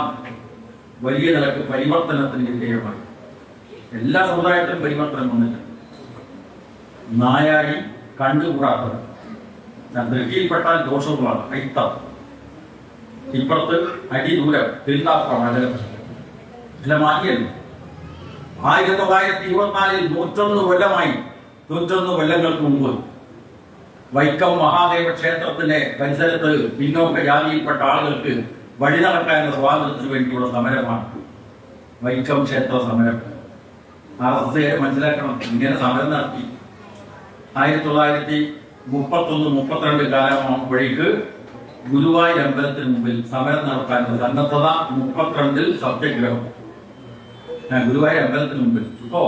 വലിയ നിലക്ക് പരിവർത്തനത്തിന് വിധേയമായി. എല്ലാ സമുദായത്തിലും പരിവർത്തനം വന്നിട്ടുണ്ട്. നായാടി കണ്ടുകൂടാത്തത്, ദൃഷ്ടിയിൽപ്പെട്ടാൽ ദോഷങ്ങളാണ്, അയിത്തം. ഇപ്പുറത്ത് അടിദൂരം തീർത്താപ്രമ അല്ല മാറ്റിയല്ലോ. 1924 101 കൊല്ലമായി. 101 കൊല്ലങ്ങൾക്ക് മുമ്പ് വൈക്കം മഹാദേവ ക്ഷേത്രത്തിന്റെ പരിസരത്ത് പിന്നോക്ക ജാതിയിൽപ്പെട്ട ആളുകൾക്ക് വഴി നടക്കാനുള്ള സ്വാതന്ത്ര്യത്തിന് വേണ്ടിയുള്ള സമരമാണ് വൈക്കം ക്ഷേത്ര സമരം. RSS മനസ്സിലാക്കണം, ഇങ്ങനെ സമരം നടത്തി 1931-32 കാലമാകുമ്പോഴേക്ക് ഗുരുവായൂർ അമ്പലത്തിന് മുമ്പിൽ സമരം നടത്താനുള്ള സന്നദ്ധത 32-ൽ സത്യാഗ്രഹം. ഗുരുവായൂർ അമ്പലത്തിന് മുമ്പിൽ ഇപ്പോ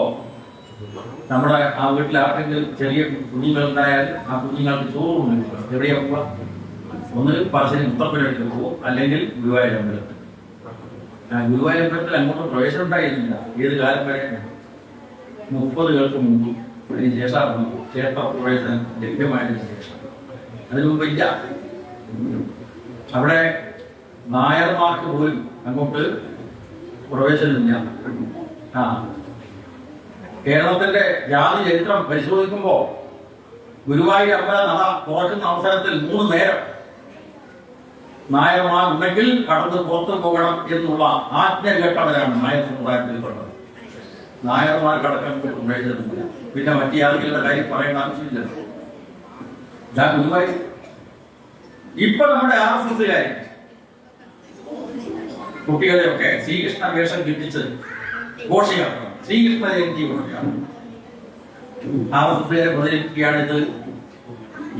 നമ്മുടെ ആ വീട്ടിൽ ആർക്കെങ്കിലും ചെറിയ കുഞ്ഞുങ്ങളുണ്ടായാൽ ആ കുഞ്ഞുങ്ങൾക്ക് ചോറും എവിടെയാ പോവുക? ഒന്ന് പറശ്ശിനി മുത്തപ്പനടുത്ത് പോകും, അല്ലെങ്കിൽ ഗുരുവായൂർ അമ്പലത്തിൽ. ഗുരുവായൂർ അമ്പലത്തിൽ അങ്ങോട്ട് പ്രവേശനം ഉണ്ടായിരുന്നില്ല. ഏത് കാലം വരെ? 30 മുമ്പ്. അതിന് ശേഷമാണ് ക്ഷേത്ര പ്രവേശനം ലഭ്യമായതിനു ശേഷം. അതിനു മുമ്പ് ഇല്ല. അവിടെ നായർമാർക്ക് പോലും അങ്ങോട്ട് പ്രവേശനമില്ല. കേരളത്തിന്റെ ജാതി ചരിത്രം പരിശോധിക്കുമ്പോ ഗുരുവായൂർ അമ്പലം നട തുറക്കുന്ന അവസരത്തിൽ 3 നേരം നായർമാർ ഉണ്ടെങ്കിൽ കടന്ന് പുറത്തു പോകണം എന്നുള്ള ആജ്ഞ കേട്ടവരാണ് നായർ സമുദായത്തിൽപ്പെട്ടത്. നായർമാർ കടക്കാൻ പ്രവേശനമില്ല. പിന്നെ മറ്റു ജാതികളുടെ കാര്യം പറയേണ്ട ആവശ്യമില്ല. ഗുരുവായൂർ ഇപ്പൊ നമ്മുടെ RSSകാർ കുട്ടികളെയൊക്കെ ശ്രീകൃഷ്ണ വേഷം കിട്ടിച്ച് ഘോഷയാത്ര ശ്രീകൃഷ്ണ ജയന്തി ഘോഷയാണ്. RSSകാരെ പ്രചരിപ്പിക്കുകയാണ്. ഇത്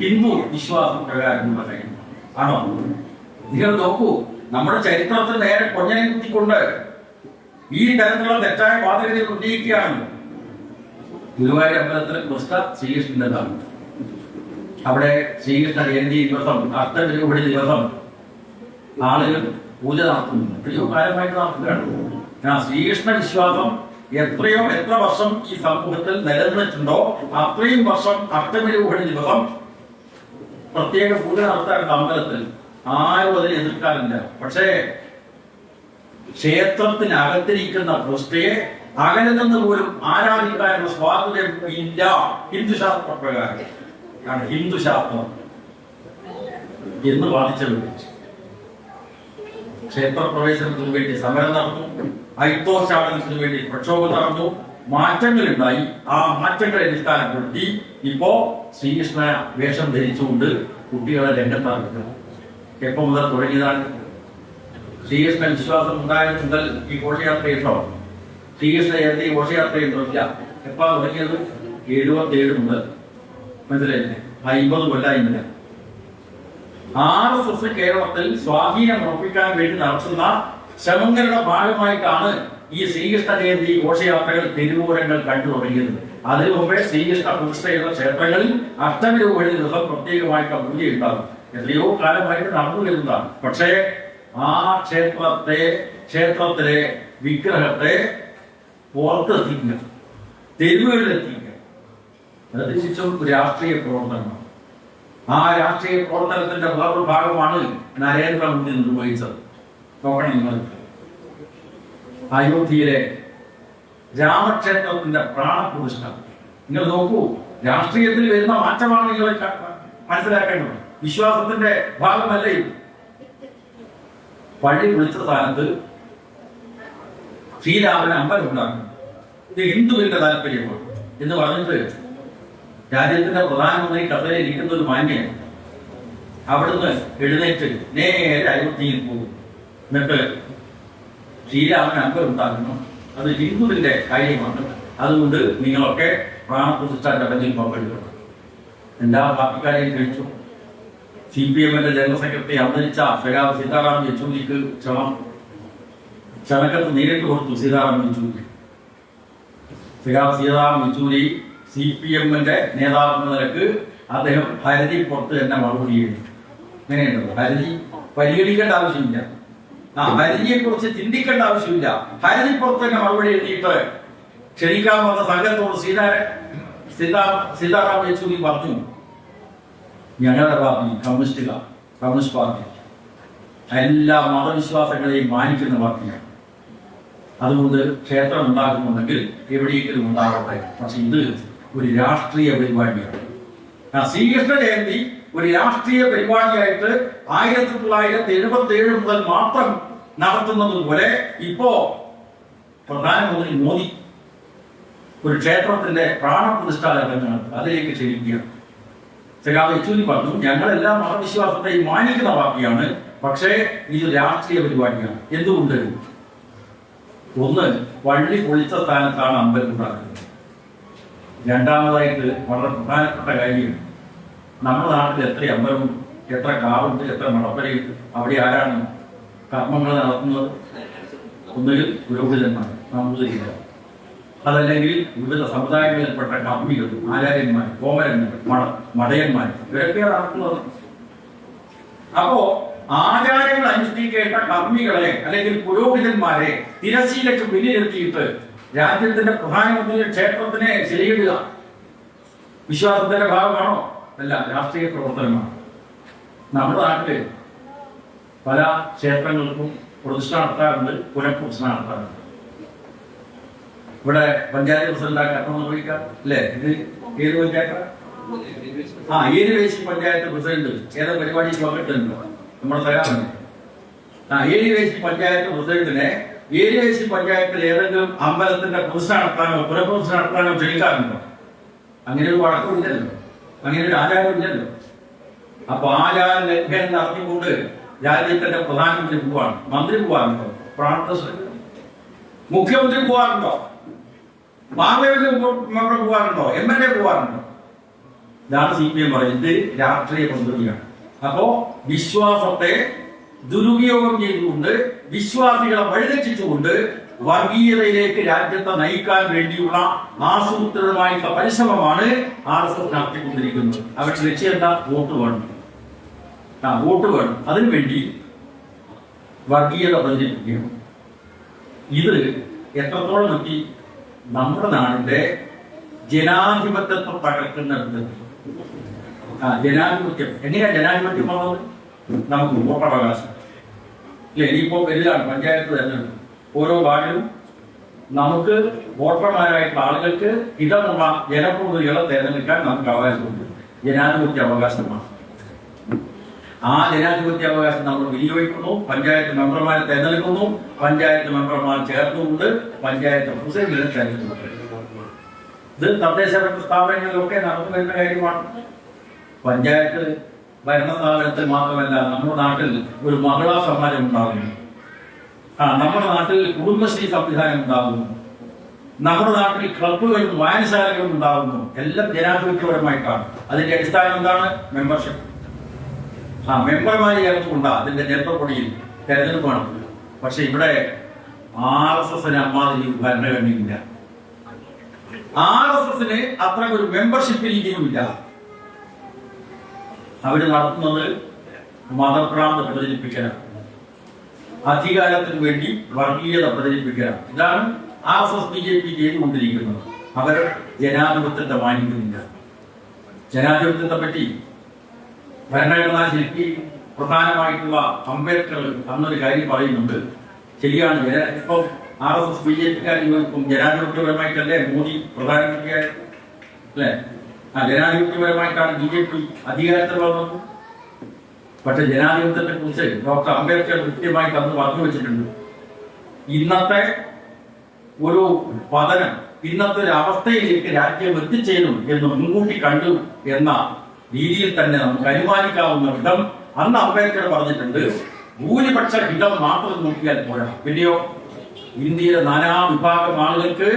ഹിന്ദു വിശ്വാസം പ്രകാരം പറയുന്നു. ആണോ? നിങ്ങൾ നോക്കൂ, നമ്മുടെ ചരിത്രത്തിൽ നേരെ കൊഞ്ഞനെ കുത്തിക്കൊണ്ട് ഈ തരത്തിലുള്ള തെറ്റായ വാദഗതികൾ ഉന്നയിക്കുകയാണ്. ഗുരുവായൂർ അമ്പലത്തിലെ പ്രതിഷ്ഠ ശ്രീകൃഷ്ണൻ്റെതാണ്. അവിടെ ശ്രീകൃഷ്ണ ജയന്തി ദിവസം, അഷ്ടമിരൂപടി ദിവസം ആളുകൾ പൂജ നടത്തുന്നു. എത്രയോ കാലമായിട്ട് നടത്തുകയാണ്. ശ്രീകൃഷ്ണ വിശ്വാസം എത്ര വർഷം ഈ സമൂഹത്തിൽ നിലനിന്നിട്ടുണ്ടോ അത്രയും വർഷം അഷ്ടമിരൂപടി ദിവസം പ്രത്യേക പൂജ നടത്താറുണ്ട് അമ്പലത്തിൽ. ആരും അതിനെ എതിർക്കാറില്ല. പക്ഷേ ക്ഷേത്രത്തിനകത്തിരിക്കുന്ന പ്രതിഷ്ഠയെ അകലെ നിന്ന് പോലും ആരാധിക്കാനുള്ള സ്വാതന്ത്ര്യം ഇല്ല ഹിന്ദുശാസ്ത്ര പ്രകാരം. ഹിന്ദുശാസ്ത്രം എന്ന് വാദിച്ചത് ക്ഷേത്ര പ്രവേശനത്തിന് വേണ്ടി സമരം നടന്നു, അയിത്തോച്ചാടനത്തിന് വേണ്ടി പ്രക്ഷോഭം നടന്നു, മാറ്റങ്ങളുണ്ടായി. ആ മാറ്റങ്ങളെ അടിസ്ഥാനപ്പെടുത്തി ഇപ്പോ ശ്രീകൃഷ്ണ വേഷം ധരിച്ചുകൊണ്ട് കുട്ടികളെ രംഗത്താക്കുന്നത് എപ്പോ മുതൽ തുടങ്ങിയതാണ്? ശ്രീകൃഷ്ണ വിശ്വാസം ഉണ്ടായത് മുതൽ ഈ ഘോഷയാത്രയുണ്ടോ? ശ്രീകൃഷ്ണ ജയന്തി ഘോഷയാത്രയുണ്ടോ? ഇല്ല. എപ്പാ തുടങ്ങിയത്? 77 മുതൽ. മനസ്സിലായില്ലേ? 50 കൊല്ലായില്ല. RSS കേരളത്തിൽ സ്വാധീനം ഉറപ്പിക്കാൻ വേണ്ടി നടത്തുന്ന ശ്രമങ്ങളുടെ ഭാഗമായിട്ടാണ് ഈ ശ്രീകൃഷ്ണ ജയന്തി ഘോഷയാത്രകൾ തെരുവോരങ്ങൾ കണ്ടു തുടങ്ങിയത്. അതിനു മുമ്പേ ശ്രീകൃഷ്ണ പ്രതിഷ്ഠ ചെയ്യുന്ന ക്ഷേത്രങ്ങളിൽ അഷ്ടമിരൂപടി ദിവസം പ്രത്യേകമായിട്ട് പൂജ ഉണ്ടാകും. എത്രയോ കാലമായിട്ട് നടന്നു വരുന്നതാണ്. പക്ഷേ ആ ക്ഷേത്രത്തിലെ വിഗ്രഹത്തെ പുറത്തെത്തിക്കുക, തെരുവുകളിലെത്തിക്കുക, അത് തിരിച്ചും രാഷ്ട്രീയ പ്രവർത്തനമാണ്. ആ രാഷ്ട്രീയ പ്രവർത്തനത്തിന്റെ വേറൊരു ഭാഗമാണ് നരേന്ദ്രമോദി നിർവഹിച്ചത്. നോക്കണം നിങ്ങൾ. അയോധ്യയിലെ രാമക്ഷേത്രത്തിന്റെ പ്രാണപ്രതിഷ്ഠ നിങ്ങൾ നോക്കൂ. രാഷ്ട്രീയത്തിൽ വരുന്ന മാറ്റമാണ് നിങ്ങൾ മനസ്സിലാക്കേണ്ടത്. വിശ്വാസത്തിന്റെ ഭാഗമല്ല ഇത്. പള്ളി വിളിച്ച സ്ഥാനത്ത് ശ്രീരാമന് അമ്പലം ഉണ്ടാക്കും. ഇത് ഹിന്ദുവിന്റെ താല്പര്യമാണ് എന്ന് പറഞ്ഞിട്ട് രാജ്യത്തിന്റെ പ്രധാനമന്ത്രി കസേരയിൽ ഇരിക്കുന്ന ഒരു മാന്യൻ അവിടുന്ന് എഴുന്നേറ്റ് നേരെ അയോധ്യയിൽ പോകും. എന്നിട്ട് ശ്രീരാമന് അമ്പലം ഉണ്ടാക്കുന്നു. അത് ഹിന്ദുവിന്റെ കാര്യമാണ്. അതുകൊണ്ട് നിങ്ങളൊക്കെ പ്രാണപ്രതിഷ്ഠ ചടങ്ങിൽ പങ്കെടുക്കണം. എല്ലാ പാർട്ടിക്കാരെയും കഴിച്ചു. CPM-ന്റെ ജനറൽ സെക്രട്ടറി അന്തരിച്ച സഖാവ് സീതാറാം യെച്ചൂരിക്ക് ക്ഷണക്കത്ത് നേരിട്ട് കൊടുത്തു. സഖാവ് സീതാറാം യെച്ചൂരി CPM-ന്റെ നേതാവെന്ന നിലക്ക് അദ്ദേഹം ഹരതി പുറത്ത് തന്നെ മറുപടി എഴുതി. അങ്ങനെയുണ്ടോ? ഹരതി പരിഗണിക്കേണ്ട ആവശ്യമില്ല. ഹരതിയെ കുറിച്ച് ചിന്തിക്കേണ്ട ആവശ്യമില്ല. ഹരതി പുറത്ത് തന്നെ മറുപടി എഴുതിയിട്ട് ക്ഷണിക്കാൻ വന്ന സംഘത്തോട് സീതാറാം യെച്ചൂരി പറഞ്ഞു, ഞങ്ങളുടെ പാർട്ടി കമ്മ്യൂണിസ്റ്റ് പാർട്ടി എല്ലാ മതവിശ്വാസങ്ങളെയും മാനിക്കുന്ന പാർട്ടിയാണ്. അതുകൊണ്ട് ക്ഷേത്രം ഉണ്ടാക്കുന്നുണ്ടെങ്കിൽ എവിടെയെങ്കിലും ഉണ്ടാകട്ടെ. പക്ഷെ ഇത് ഒരു രാഷ്ട്രീയ പരിപാടിയാണ്. ശ്രീകൃഷ്ണ ജയന്തി ഒരു രാഷ്ട്രീയ പരിപാടിയായിട്ട് 1977 മുതൽ മാത്രം നടത്തുന്നത് പോലെ ഇപ്പോ പ്രധാനമന്ത്രി മോദി ഒരു ക്ഷേത്രത്തിന്റെ പ്രാണപ്രതിഷ്ഠാലങ്ങൾ അതിലേക്ക് ക്ഷണിക്കുക. സഖാവ് യെച്ചൂരി പറഞ്ഞു, ഞങ്ങളെല്ലാം മതവിശ്വാസത്തെയും മാനിക്കുന്ന പാർട്ടിയാണ്, പക്ഷേ ഇത് രാഷ്ട്രീയ പരിപാടിയാണ്. എന്തുകൊണ്ട്? ഒന്ന്, പള്ളി പൊളിച്ച സ്ഥാനത്താണ് അമ്പലം ഉണ്ടാക്കുന്നത്. രണ്ടാമതായിട്ട് വളരെ പ്രധാനപ്പെട്ട കാര്യം, നമ്മുടെ നാട്ടിൽ എത്ര അമ്പലമുണ്ട്, എത്ര കാവുണ്ട്, എത്ര മടപ്പരയുണ്ട്, അവിടെ ആരാണ് കർമ്മങ്ങൾ നടത്തുന്നത്? ഒന്നുകിൽ പുരോഹിതന്മാർ, നമ്പൂതിരിമാർ, അതല്ലെങ്കിൽ വിവിധ സമുദായങ്ങളിൽപ്പെട്ട കർമ്മികൾ, ആചാര്യന്മാർ, കോമരന്മാർ, മടയന്മാർ, ഇവരൊക്കെയാണ് നടത്തുന്നത്. അപ്പോ ആചാരങ്ങൾ അനുഷ്ഠിക്കേണ്ട കർമ്മികളെ അല്ലെങ്കിൽ പുരോഹിതന്മാരെ തിരശീലക്ക് പിന്നിലെത്തിയിട്ട് രാജ്യത്തിന്റെ പ്രധാനമന്ത്രിയുടെ ക്ഷേത്രത്തിനെ ശരിയിടുക വിശ്വാസത്തിന്റെ ഭാഗമാണോ? അല്ല, രാഷ്ട്രീയ പ്രവർത്തനമാണ്. നമ്മുടെ നാട്ടില് പല ക്ഷേത്രങ്ങൾക്കും പ്രതിഷ്ഠ നടത്താറുണ്ട്, പുനഃപ്രതിഷ്ഠ നടത്താറുണ്ട്. ഇവിടെ പഞ്ചായത്ത് പ്രസിഡന്റാക്കി അപ്പം നിർവഹിക്കാം അല്ലേ? ഇത് ഏത് പഞ്ചായത്ത്? ഏരിവേശി പഞ്ചായത്ത് പ്രസിഡന്റ് ഏതോ പരിപാടി പങ്കെടുത്തിട്ടുണ്ടോ? നമ്മുടെ തരാറുണ്ട്. ഏരിവേശി പഞ്ചായത്ത് പ്രസിഡന്റിനെ ഏരിവേശി പഞ്ചായത്തിൽ ഏതെങ്കിലും അമ്പലത്തിന്റെ പ്രതിഷ്ഠ നടത്താനോ പുനഃപ്രതിഷ്ഠ നടത്താനോ ക്ഷണിക്കാറുണ്ടോ? അങ്ങനെ ഒരു വഴക്കമില്ലല്ലോ, അങ്ങനെ ഒരു ആചാരമില്ലല്ലോ. അപ്പൊ ആചാര ലംഘനം നടത്തിക്കൊണ്ട് രാജ്യത്തിന്റെ പ്രധാനമന്ത്രി പോവാണ്, മന്ത്രി പോവാറുണ്ടോ, മുഖ്യമന്ത്രി പോവാറുണ്ടോ, പാർലമെന്റ് മെമ്പർ പോവാറുണ്ടോ, MLA പോവാറുണ്ടോ? ഇതാണ് CPM പറയുന്നത്, രാഷ്ട്രീയ പദ്ധതിയാണ്. അപ്പോ വിശ്വാസത്തെ ദുരുപയോഗം ചെയ്തുകൊണ്ട്, വിശ്വാസികളെ വഴിതെറ്റിച്ചുകൊണ്ട് വർഗീയതയിലേക്ക് രാജ്യത്തെ നയിക്കാൻ വേണ്ടിയുള്ള ആസൂത്രിതമായിട്ടുള്ള പരിശ്രമമാണ് RSS നടത്തിക്കൊണ്ടിരിക്കുന്നത്. അവരുടെ ലക്ഷ്യം എന്താ? വോട്ട് വേണം. വോട്ട് വേണം. അതിനുവേണ്ടി വർഗീയത പ്രചരിപ്പിക്കും. ഇത് എത്രത്തോളം എത്തി? നമ്മുടെ നാടിന്റെ ജനാധിപത്യത്തെ തകർക്കുന്നിടത്ത്. ജനാധിപത്യം എങ്ങനെയാ ജനാധിപത്യം വന്നത്? നമുക്ക് വോട്ടവകാശം ഇല്ല. ഇനിയിപ്പോ വലുതാണ് പഞ്ചായത്ത് തെരഞ്ഞെടുപ്പ്. ഓരോ വാർഡിലും നമുക്ക് വോട്ടർമാരായിട്ടുള്ള ആളുകൾക്ക് ഇടമുള്ള ജനപ്രതിനിധികളെ തെരഞ്ഞെടുക്കാൻ നമുക്ക് അവകാശമുണ്ട്. ജനാധിപത്യ അവകാശമാണ്. ആ ജനാധിപത്യ അവകാശം നമ്മൾ വിനിയോഗിക്കുന്നു. പഞ്ചായത്ത് മെമ്പർമാരെ തെരഞ്ഞെടുക്കുന്നു. പഞ്ചായത്ത് മെമ്പർമാർ ചേർത്തുകൊണ്ട് പഞ്ചായത്ത് പ്രസിഡന്റിനെ തെരഞ്ഞെടുക്കുന്നു. ഇത് തദ്ദേശഭരണ സ്ഥാപനങ്ങളിലൊക്കെ നടന്നു വരുന്ന കാര്യമാണ്. പഞ്ചായത്ത് ഭരണ സ്ഥാപനത്തിൽ മാത്രമല്ല, നമ്മുടെ നാട്ടിൽ ഒരു മഹിളാ സമാജം ഉണ്ടാകുന്നു. നമ്മുടെ നാട്ടിൽ കുടുംബശ്രീ സംവിധാനം ഉണ്ടാകുന്നു. നമ്മുടെ നാട്ടിൽ ക്ലബ്ബുകളും വായനശാലകളും ഉണ്ടാകുന്നു. എല്ലാം ജനാധിപത്യപരമായിട്ടാണ്. അതിന്റെ അടിസ്ഥാനം എന്താണ്? മെമ്പർഷിപ്പ്. മെമ്പർമാരെ ചേർത്തുകൊണ്ടാ അതിന്റെ നേതൃത്വപടിയിൽ തെരഞ്ഞെടുപ്പ് നടത്തുന്നത്. പക്ഷെ ഇവിടെ RSSന് അമ്മാതിരി ഭരണഘടനയില്ല. RSSന് അത്ര ഒരു മെമ്പർഷിപ്പ് രീതിയുമില്ല. അവര് നടത്തുന്നത് മതഭ്രാന്ത് പ്രചരിപ്പിക്കലാണ്, അധികാരത്തിന് വേണ്ടി വർഗീയത പ്രചരിപ്പിക്കലാണ്. ഇതാണ് RSS BJP ചെയ്തുകൊണ്ടിരിക്കുന്നത്. അവർ ജനാധിപത്യത്തെ മാനിക്കുന്നില്ല. ജനാധിപത്യത്തെ പറ്റി ഭരണഘടനാ ശില്പി പ്രധാനമായിട്ടുള്ള അംബേദ്കർ അന്നൊരു കാര്യം പറയുന്നുണ്ട്. ശരിയാണ്. ഇപ്പൊ RSS BJPക്കാർ ഇപ്പം ജനാധിപത്യപരമായിട്ടല്ലേ മോദി പ്രധാനമന്ത്രിയായത് അല്ലേ? ജനാധിപത്യപരമായിട്ടാണ് BJP അധികാരത്തിൽ വന്നത്. പക്ഷെ ജനാധിപത്യത്തെ കുറിച്ച് ഡോക്ടർ അംബേദ്കർ കൃത്യമായിട്ട് അന്ന് പറഞ്ഞു വെച്ചിട്ടുണ്ട്. ഇന്നത്തെ ഒരു പതനം, ഇന്നത്തെ ഒരു അവസ്ഥയിലേക്ക് രാജ്യം എത്തിച്ചേരും എന്ന് മുൻകൂട്ടി കണ്ടു എന്ന രീതിയിൽ തന്നെ നമുക്ക് അനുമാനിക്കാവുന്ന വിധം അന്ന് അംബേദ്കർ പറഞ്ഞിട്ടുണ്ട്. ഭൂരിപക്ഷ ഹിതം മാത്രം നോക്കിയാൽ പോരാ, പിന്നെയോ ഇന്ത്യയിലെ നാനാ വിഭാഗം ആളുകൾക്ക്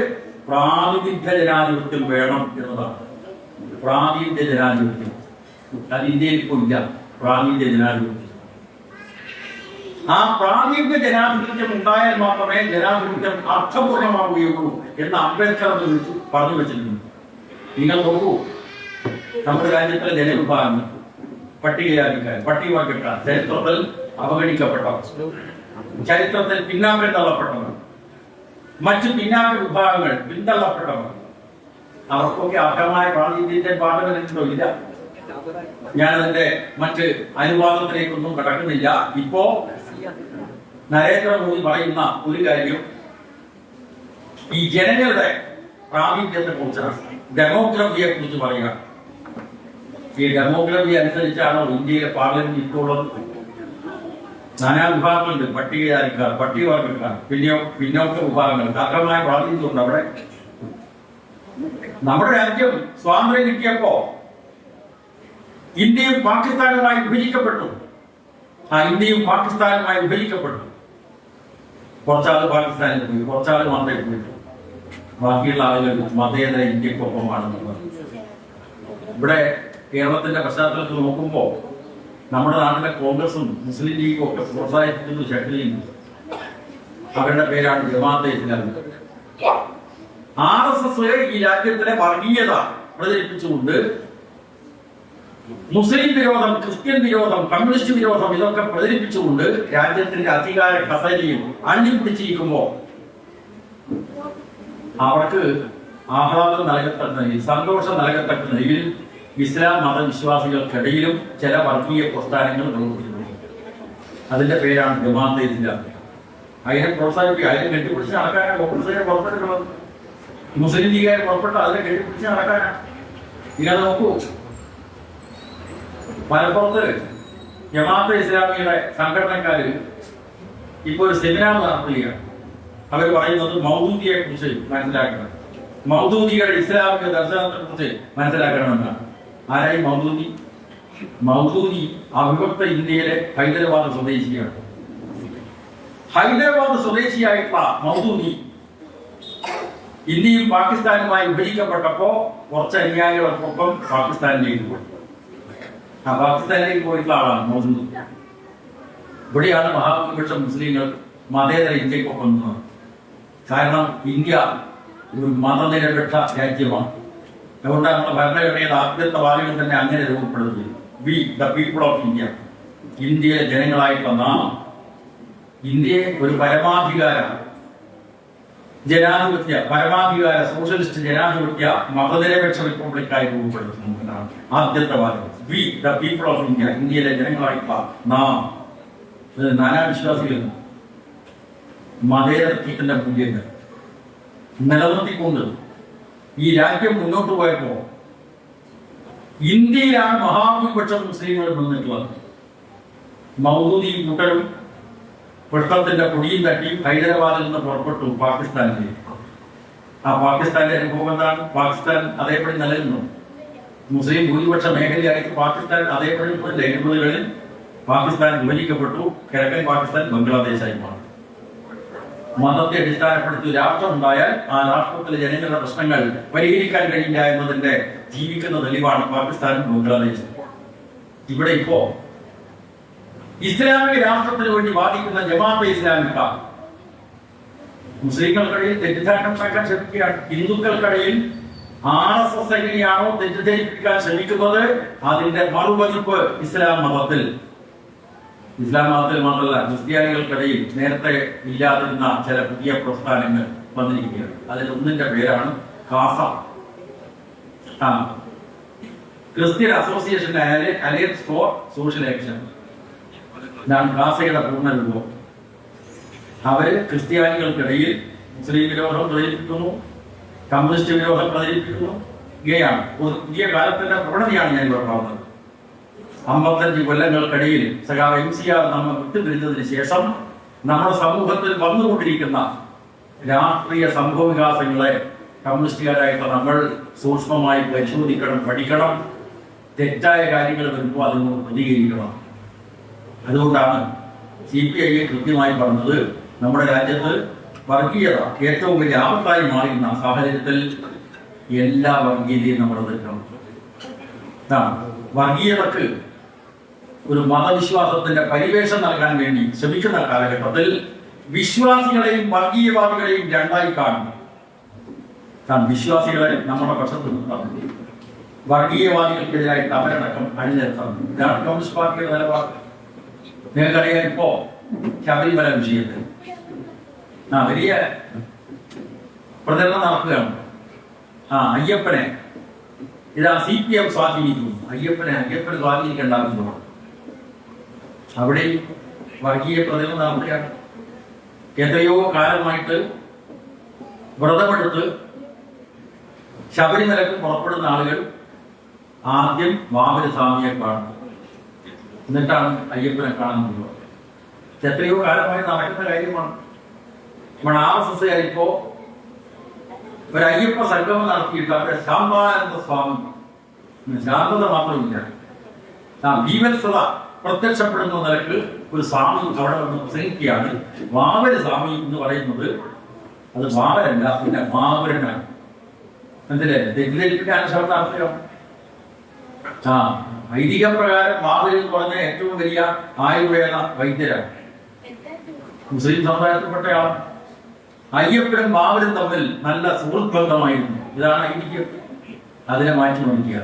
പ്രാതിനിധ്യ ജനാധിപത്യം വേണം എന്നതാണ്. പ്രാതിനിധ്യ ജനാധിപത്യം അത് ഇന്ത്യയിൽ ഇപ്പോൾ ഇല്ല. പ്രാതിനിധ്യ ജനാധിപത്യം, ആ പ്രാതിനിധ്യ ജനാധിപത്യം ഉണ്ടായാൽ മാത്രമേ ജനാധിപത്യം അർത്ഥപൂർണമാവുകയുള്ളൂ എന്ന് അംബേദ്കർ പറഞ്ഞു വെച്ചിട്ടുണ്ട്. നിങ്ങൾ നോക്കൂ, നമ്മുടെ രാജ്യത്തിലെ ജനവിഭാഗങ്ങൾ, പട്ടികജാതിക്കാർ, പട്ടികവർഗക്കാർ, ചരിത്രത്തിൽ അവഗണിക്കപ്പെട്ടവർ, ചരിത്രത്തിൽ പിന്നാക്കം തള്ളപ്പെട്ടവർ, മറ്റു പിന്നാക്ക വിഭാഗങ്ങൾ, പിന്തള്ളപ്പെട്ടവർ, അവർക്കൊക്കെ അർഹമായ പ്രാതിനിധ്യത്തിന്റെ പാഠങ്ങളുണ്ടോ? ഇല്ല. ഞാനതിന്റെ മറ്റ് അനുവാദത്തിലേക്കൊന്നും കടക്കുന്നില്ല. ഇപ്പോ നരേന്ദ്രമോദി പറയുന്ന ഒരു കാര്യം ഈ ജനങ്ങളുടെ പ്രാതിനിധ്യത്തെ കുറിച്ചാണ്, ഡെമോഗ്രഫിയെ കുറിച്ച് പറയുക. ഈ ഡെമോഗ്രഫി അനുസരിച്ചാണോ ഇന്ത്യയിലെ പാർലമെന്റ് ഇപ്പോഴുള്ളത്? നാനാ വിഭാഗങ്ങളുണ്ട്. പട്ടികജാതിക്കാർ, പട്ടികവർഗക്കാർ, പിന്നോക്ക വിഭാഗങ്ങൾ, അർഹമായ പ്രാതിനിധ്യമുണ്ട് അവിടെ. നമ്മുടെ രാജ്യം സ്വാതന്ത്ര്യം കിട്ടിയപ്പോ ഇന്ത്യയും പാകിസ്ഥാനുമായി വിഭജിക്കപ്പെട്ടു. ഇന്ത്യയും പാകിസ്ഥാനുമായി വിഭജിക്കപ്പെട്ടു. കുറച്ചാൾ പാകിസ്ഥാനിൽ പോയി, കുറച്ചാൾ മാത്രമേ പോയിട്ടു. ബാക്കിയുള്ള ആളുകൾ മതേതര ഇന്ത്യക്കൊപ്പമാണെന്നുള്ളത്. ഇവിടെ കേരളത്തിന്റെ പശ്ചാത്തലത്തിൽ നോക്കുമ്പോൾ നമ്മുടെ നാട്ടിലെ കോൺഗ്രസും മുസ്ലിം ലീഗും ഒക്കെ പ്രോത്സാഹിപ്പിക്കുന്ന ശക്തിയുണ്ട്. അവരുടെ പേരാണ് ജമാഅത്തെ ഇസ്ലാമി. RSS ഈ രാജ്യത്തിലെ വർഗീയത പ്രചരിപ്പിച്ചുകൊണ്ട് മുസ്ലിം വിരോധം, ക്രിസ്ത്യൻ വിരോധം, കമ്മ്യൂണിസ്റ്റ് വിരോധം ഇതൊക്കെ പ്രചരിപ്പിച്ചുകൊണ്ട് രാജ്യത്തിന്റെ അധികാര കസേരയിൽ അള്ളിപ്പിടിച്ചിരിക്കുമ്പോൾ അവർക്ക് ആഹ്ലാദം നൽകത്തക്ക, സന്തോഷം നൽകത്തക്ക നിലയിൽ ഇസ്ലാം മതവിശ്വാസികൾക്കിടയിലും ചില വർഗീയ പ്രസ്ഥാനങ്ങൾ പ്രവർത്തിക്കുന്നു. അതിന്റെ പേരാണ് ജമാഅത്തെ ഇസ്ലാമി. അതിനെ പ്രോത്സാഹിപ്പിക്കുക, അതിനെ കെട്ടിപ്പിടിച്ച് നടക്കാനാണ് കോൺഗ്രസിനെ പുറപ്പെട്ടിട്ടുള്ളത്. മുസ്ലിം ലീഗുകാർ പുറപ്പെട്ട് അതിനെ കെട്ടിപ്പിടിച്ച് നടക്കാനാണ്. ഇങ്ങനെ നോക്കൂ, മലപ്പുറത്ത് ജമാഅത്തെ ഇസ്ലാമിയുടെ സംഘടനക്കാര് ഇപ്പൊ ഒരു സെമിനാർ നടത്തുകയാണ്. അവർ പറയുന്നത് മൗദൂദിയെ കുറിച്ച് മനസ്സിലാക്കണം, മൗദൂദിയുടെ ഇസ്ലാമിക ദർശനത്തെ കുറിച്ച് മനസ്സിലാക്കണമെന്നാണ്. ആരായി മൗദൂദി? മൗദൂദി അവിഭക്ത ഇന്ത്യയിലെ ഹൈദരാബാദ് സ്വദേശിയാണ്. ഹൈദരാബാദ് സ്വദേശിയായിട്ടുള്ള മൗദൂദി ഇന്ത്യയും പാകിസ്ഥാനുമായി വിഭജിക്കപ്പെട്ടപ്പോ കുറച്ച് അനുയായികൾക്കൊപ്പം പാകിസ്ഥാനിലേക്ക് പോയി. പാകിസ്ഥാനിലേക്ക് പോയിട്ടുള്ള ആളാണ് മൗദൂദി. ഇവിടെയാണ് മഹാഭൂരിപക്ഷം മുസ്ലിങ്ങൾ മതേതര ഇന്ത്യക്കൊപ്പം നിന്നത്. കാരണം ഇന്ത്യ ഒരു മതനിരപേക്ഷ രാജ്യമാണ്. അതുകൊണ്ടാണ് നമ്മുടെ ഭരണഘടനയുടെ ആദ്യത്തെ വാചകം തന്നെ അങ്ങനെ രൂപപ്പെടുന്നത്. We the people of India, ഇന്ത്യയിലെ ജനങ്ങളായിട്ടുള്ള നാം ഇന്ത്യയെ ഒരു പരമാധികാര ജനാധിപത്യ, പരമാധികാര സോഷ്യലിസ്റ്റ് ജനാധിപത്യ മതനിരപേക്ഷ റിപ്പബ്ലിക്കായി രൂപപ്പെടുത്തുന്നതാണ് ആദ്യത്തെ വാചകം. We the people of India, ഇന്ത്യയിലെ ജനങ്ങളായിട്ടുള്ള നാം. നാനാവിശ്വാസികൾ മതേതരത്വത്തിന്റെ മൂല്യങ്ങൾ നിലനിർത്തിക്കൊണ്ട് ഈ രാജ്യം മുന്നോട്ട് പോയപ്പോ ഇന്ത്യയിലാണ് മഹാഭൂരിപക്ഷം മുസ്ലിങ്ങൾ നിന്നിട്ടുള്ളത്. മൗദൂദി കൂട്ടരും പുഷ്പത്തിന്റെ പൊടിയും തട്ടി ഹൈദരാബാദിൽ നിന്ന് പുറപ്പെട്ടു പാകിസ്ഥാനിലേക്ക്. പാകിസ്ഥാന്റെ അനുഭവം എന്താണ്? പാകിസ്ഥാൻ അതേപടി നിലനിന്നു. മുസ്ലിം ഭൂരിപക്ഷ മേഖലയായിട്ട് പാകിസ്ഥാൻ അതേപടി 70കളിൽ പാകിസ്ഥാൻ വിഭജിക്കപ്പെട്ടു. കിഴക്കൻ പാകിസ്ഥാൻ ബംഗ്ലാദേശായി മാറി. മതത്തെ അടിസ്ഥാനപ്പെടുത്തി രാഷ്ട്രമുണ്ടായാൽ ആ രാഷ്ട്രത്തിലെ ജനങ്ങളുടെ പ്രശ്നങ്ങൾ പരിഹരിക്കാൻ കഴിയില്ല എന്നതിന്റെ ജീവിക്കുന്ന തെളിവാണ് പാകിസ്ഥാനും ബംഗ്ലാദേശും. ഇവിടെ ഇപ്പോ ഇസ്ലാമിക രാഷ്ട്രത്തിന് വേണ്ടി വാദിക്കുന്ന ജമാഅത്തെ ഇസ്ലാമിക്ക മുസ്ലിങ്ങൾക്കിടയിൽ തെറ്റിദ്ധാരണ ഉണ്ടാക്കാൻ ശ്രമിക്കുകയാണ്. ഹിന്ദുക്കൾക്കിടയിൽ RSS എങ്ങനെയാണോ തെറ്റിദ്ധരിപ്പിക്കാൻ ശ്രമിക്കുന്നത് അതിന്റെ മറുപതിപ്പ് ഇസ്ലാം മതത്തിൽ മാത്രമല്ല ക്രിസ്ത്യാനികൾക്കിടയിൽ നേരത്തെ ഇല്ലാതിരുന്ന ചില പുതിയ പ്രസ്ഥാനങ്ങൾ വന്നിരിക്കുകയാണ്. അതിലൊന്നിന്റെ പേരാണ് CASA, Christian association alliance for social action. ഇതാണ് കാസയുടെ പൂർണ്ണ രൂപം. അവര് ക്രിസ്ത്യാനികൾക്കിടയിൽ മുസ്ലിം വിരോധം പ്രചരിപ്പിക്കുന്നു, കമ്മ്യൂണിസ്റ്റ് വിരോധം പ്രചരിപ്പിക്കുന്നു. ഇങ്ങനെയാണ് ഒരു പുതിയ കാലത്തിന്റെ പ്രവണതയാണ് ഞാൻ ഇവിടെ പറഞ്ഞത്. 55 കൊല്ലങ്ങൾക്കിടയിൽ സഖാവ് MCR നമ്മൾ വിട്ടുപിരിഞ്ഞതിന് ശേഷം നമ്മുടെ സമൂഹത്തിൽ വന്നുകൊണ്ടിരിക്കുന്ന രാഷ്ട്രീയ സംഭവ വികാസങ്ങളെ കമ്മ്യൂണിസ്റ്റുകാരായിട്ട് നമ്മൾ സൂക്ഷ്മമായി പരിശോധിക്കണം, പഠിക്കണം. തെറ്റായ കാര്യങ്ങൾ വരുമ്പോൾ അതിനോട് പ്രതികരിക്കണം. അതുകൊണ്ടാണ് CPI കൃത്യമായി പറഞ്ഞത് നമ്മുടെ രാജ്യത്ത് വർഗീയത ഏറ്റവും വലിയ ആപത്തായി മാറുന്ന സാഹചര്യത്തിൽ എല്ലാ വർഗീയതയും നമ്മൾ എതിർക്കണം. വർഗീയതക്ക് ഒരു മതവിശ്വാസത്തിന്റെ പരിവേഷം നൽകാൻ വേണ്ടി ശ്രമിക്കുന്ന കാലഘട്ടത്തിൽ വിശ്വാസികളെയും വർഗീയവാദികളെയും രണ്ടായി കാണുന്നു. വിശ്വാസികളെ നമ്മുടെ പക്ഷത്ത് നിർത്തണം, വർഗീയവാദികൾക്കെതിരായിട്ട് അവരടക്കം അണിനിരത്തണം. ഇതാണ് കമ്മ്യൂണിസ്റ്റ് പാർട്ടിയുടെ നിലപാട്. നിങ്ങൾക്കറിയാൻ ഇപ്പോ ശബരിമല വിഷയത്തിൽ വലിയ പ്രചരണം നടക്കുകയാണ്. അയ്യപ്പനെ ഇതാ CPM സ്വാധീനിക്കുന്നു. അയ്യപ്പനെ സ്വാധീനിക്കേണ്ടാകുന്നു. അവിടെ വർഗീയ പ്രചരണം നടക്കുകയാണ്. എത്രയോ കാലമായിട്ട് വ്രതമെടുത്ത് ശബരിമലക്ക് പുറപ്പെടുന്ന ആളുകൾ ആദ്യം വാമന സ്വാമിയെ കാണുന്നു, എന്നിട്ടാണ് അയ്യപ്പനെ കാണാൻ പോകുന്നത്. എത്രയോ കാലമായി നടക്കുന്ന കാര്യമാണ്. നമ്മുടെ RSS ഇപ്പോ ഒരു അയ്യപ്പ സംഗമം നടത്തിയിട്ട് അവിടെ ശാന്താനന്ദ സ്വാമി, ശാന്തത മാത്രമില്ല, ഭീവത്സത പ്രത്യക്ഷപ്പെടുന്ന നിലക്ക് ഒരു സ്വാമി അവിടെ വന്ന് പ്രസംഗിക്കുകയാണ്. വാവര സ്വാമി എന്ന് പറയുന്നത് അത് വാവരല്ല, പിന്നെ മാവരനാണ്. എന്തില്ലേ തെറ്റിദ്ധരിപ്പിക്കാൻ ശബ്ദം അർത്ഥം. ഐതിഹ്യ പ്രകാരം മാവര് എന്ന് പറഞ്ഞ ഏറ്റവും വലിയ ആയുർവേദ വൈദ്യരാണ്, മുസ്ലിം സമുദായത്തിൽപ്പെട്ടയാളാണ്. അയ്യപ്പനും മാവരും തമ്മിൽ നല്ല സുഹൃത്ത് ബന്ധമായിരുന്നു. ഇതാണ് ഐതിഹ്യം. അതിനെ മാറ്റി നോക്കുക.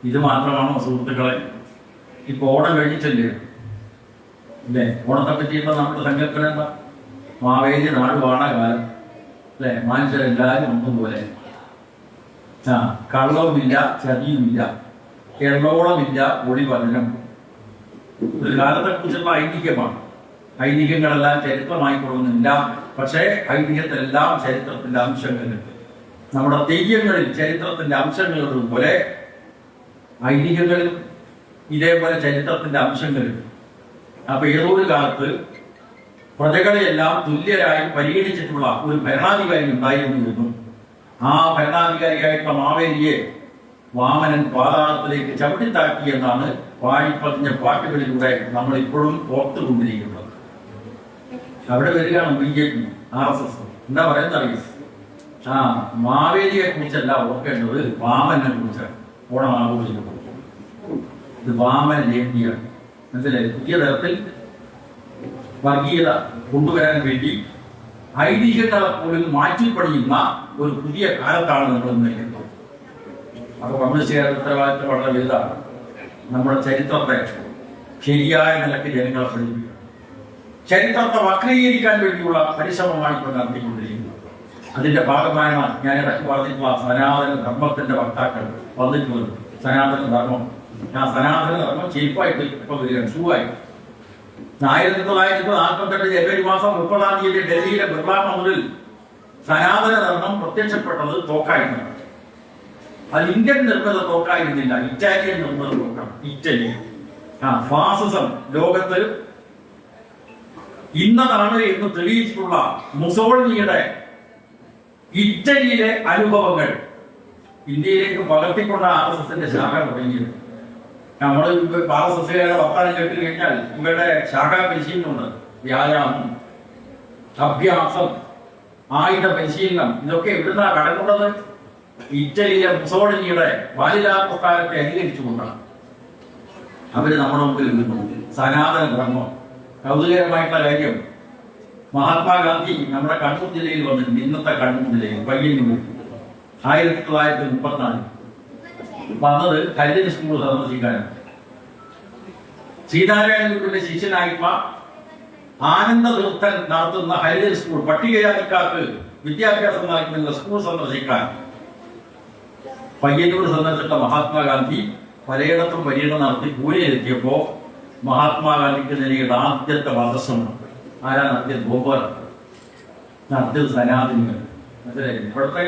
ഇത് മാത്രമാണോ സുഹൃത്തുക്കളെ? ഇപ്പൊ ഓണം കഴിഞ്ഞിട്ടല്ലേ അല്ലേ? ഓണത്തെ പറ്റിയുള്ള നമ്മുടെ സങ്കല്പന എന്താ? മാവേലി നാട് വാണകാലം അല്ലെ, മനുഷ്യരെല്ലാവരും ഒന്നും പോലെ. കള്ളവുമില്ല, ചതിയുമില്ല, എള്ളോളമില്ല, ഒളിവചനം. ഒരു കാലത്തെ കുറിച്ചുള്ള ഐതിഹ്യമാണ്. ഐതിഹ്യങ്ങളെല്ലാം ചരിത്രമായി കൊള്ളുന്നില്ല, പക്ഷേ ഐതിഹ്യത്തിലെല്ലാം ചരിത്രത്തിന്റെ അംശങ്ങളുണ്ട്. നമ്മുടെ തെയ്യങ്ങളിൽ ചരിത്രത്തിന്റെ അംശങ്ങളുള്ളത് പോലെ ഐതിഹ്യങ്ങളിൽ ഇതേപോലെ ചരിത്രത്തിന്റെ അംശങ്ങളുണ്ട്. അപ്പൊ ഏതൊരു കാലത്ത് പ്രജകളെയെല്ലാം തുല്യരായി പരിഗണിച്ചിട്ടുള്ള ഒരു ഭരണാധികാരി ഉണ്ടായിരുന്നു. ആ ഭരണാധികാരിയായിട്ടുള്ള മാവേലിയെ വാമനൻ പാതാളത്തിലേക്ക് ചവിട്ടിത്താക്കി എന്നാണ് പാടിപ്പറഞ്ഞ പാട്ടുകളിലൂടെ നമ്മൾ ഇപ്പോഴും ഓർത്തുകൊണ്ടിരിക്കുന്നത്. അവിടെ വരികയാണ് BJP, RSS. എന്താ പറയുന്നത് അറിയാം? മാവേലിയെ കുറിച്ചല്ല ഓർക്കേണ്ടത്, വാമനെ കുറിച്ചാണ് ഓണം ആഘോഷിക്കുന്നത്. ഇത് വാമന ജയന്തിയാണ്. മനസ്സിലായി? പുതിയ തരത്തിൽ വർഗീയത കൊണ്ടുവരാൻ വേണ്ടി ഐതിഹ്യങ്ങളെ പോലും മാറ്റിപ്പണിയുന്ന ഒരു പുതിയ കാലത്താണ് നമ്മൾ നിൽക്കുന്നത്. അപ്പൊ കമ്മ്യൂണിസ്റ്റുകാരുടെ ഉത്തരവാദിത്വം വളരെ വലുതാണ്. നമ്മുടെ ചരിത്രത്തെ ശരിയായ നിലയ്ക്ക് ജനങ്ങളെ പഠിപ്പിക്കുക. ചരിത്രത്തെ വക്രീകരിക്കാൻ വേണ്ടിയുള്ള പരിശ്രമമാണ് ഇപ്പോൾ നടത്തിക്കൊണ്ടിരിക്കുന്നത്. അതിന്റെ ഭാഗമായാണ് ഞാൻ ഇടയ്ക്ക് പറഞ്ഞിട്ടുള്ള സനാതന ധർമ്മത്തിന്റെ വക്താക്കൾ വന്നിട്ടുള്ളത്. സനാതന ധർമ്മം, സനാതന ധർമ്മം ചീപ്പായിട്ട് ഇപ്പൊ വരികയാണ്, ഷൂവായിട്ട്. 1948 ജനുവരി മാസം 30 ഡൽഹിയിലെ ബിർള മന്ദിറിൽ സനാതന ധർമ്മം പ്രത്യക്ഷപ്പെട്ടത് തോക്കായിട്ടാണ്. അത് ഇന്ത്യൻ നിർമ്മിത തോക്കായിരുന്നില്ല, ഇറ്റാലിയൻ നിർമ്മിത തോക്കാണ്. ഇറ്റലി ഫാസിസം ലോകത്ത് ഇന്നതാണ് എന്ന് തെളിയിച്ചിട്ടുള്ള മുസോളിനിയുടെ ഇറ്റലിയിലെ അനുഭവങ്ങൾ ഇന്ത്യയിലേക്ക് പകർത്തിക്കൊണ്ട RSSന്റെ ശാഖ തുടങ്ങിയത്. നമ്മൾ RSSകാരുടെ വർത്താനം കേട്ട് കഴിഞ്ഞാൽ ഇവരുടെ ശാഖാ പരിശീലനമുണ്ട്. വ്യായാമം, അഭ്യാസം, ആയുധ പരിശീലനം, ഇതൊക്കെ എവിടുന്നാ കടന്നുള്ളത്? ഇറ്റലിയിലെ മുസോളിനിയുടെ ബാലിലാ പ്രസ്ഥാനത്തെ അനുകരിച്ചുകൊണ്ടാണ് അവര് നമ്മുടെ മുമ്പിൽ നിന്നത്. സനാതന ധർമ്മം. കൗതുകരമായിട്ടുള്ള കാര്യം, മഹാത്മാഗാന്ധി നമ്മുടെ കണ്ണൂർ ജില്ലയിൽ വന്നിട്ടുണ്ട്. ഇന്നത്തെ കണ്ണൂർ ജില്ലയിൽ പയ്യന്നൂർ 1934 വന്നത് ഹരിജൻ സ്കൂൾ സന്ദർശിക്കാനാണ്. ശ്രീനാരായണഗുരുവിന്റെ ശിഷ്യനായിട്ടുള്ള ആനന്ദ തീർത്ഥൻ നടത്തുന്ന ഹരിജൻ സ്കൂൾ, പട്ടികജാതിക്കാർക്ക് വിദ്യാഭ്യാസം നൽകുന്ന സ്കൂൾ സന്ദർശിക്കാൻ പയ്യന്നൂർ സന്ദർശിച്ച മഹാത്മാഗാന്ധി പലയിടത്തും പര്യടനം നടത്തി പൂനെയിലെത്തിയപ്പോ മഹാത്മാഗാന്ധിക്ക് നേരിയ ആദ്യത്തെ വധശ്രമം ആരാ നടത്തിയത്? ഗോപാൽ നടത്തിയത് സനാതനികൾ. ഇപ്പോഴത്തെ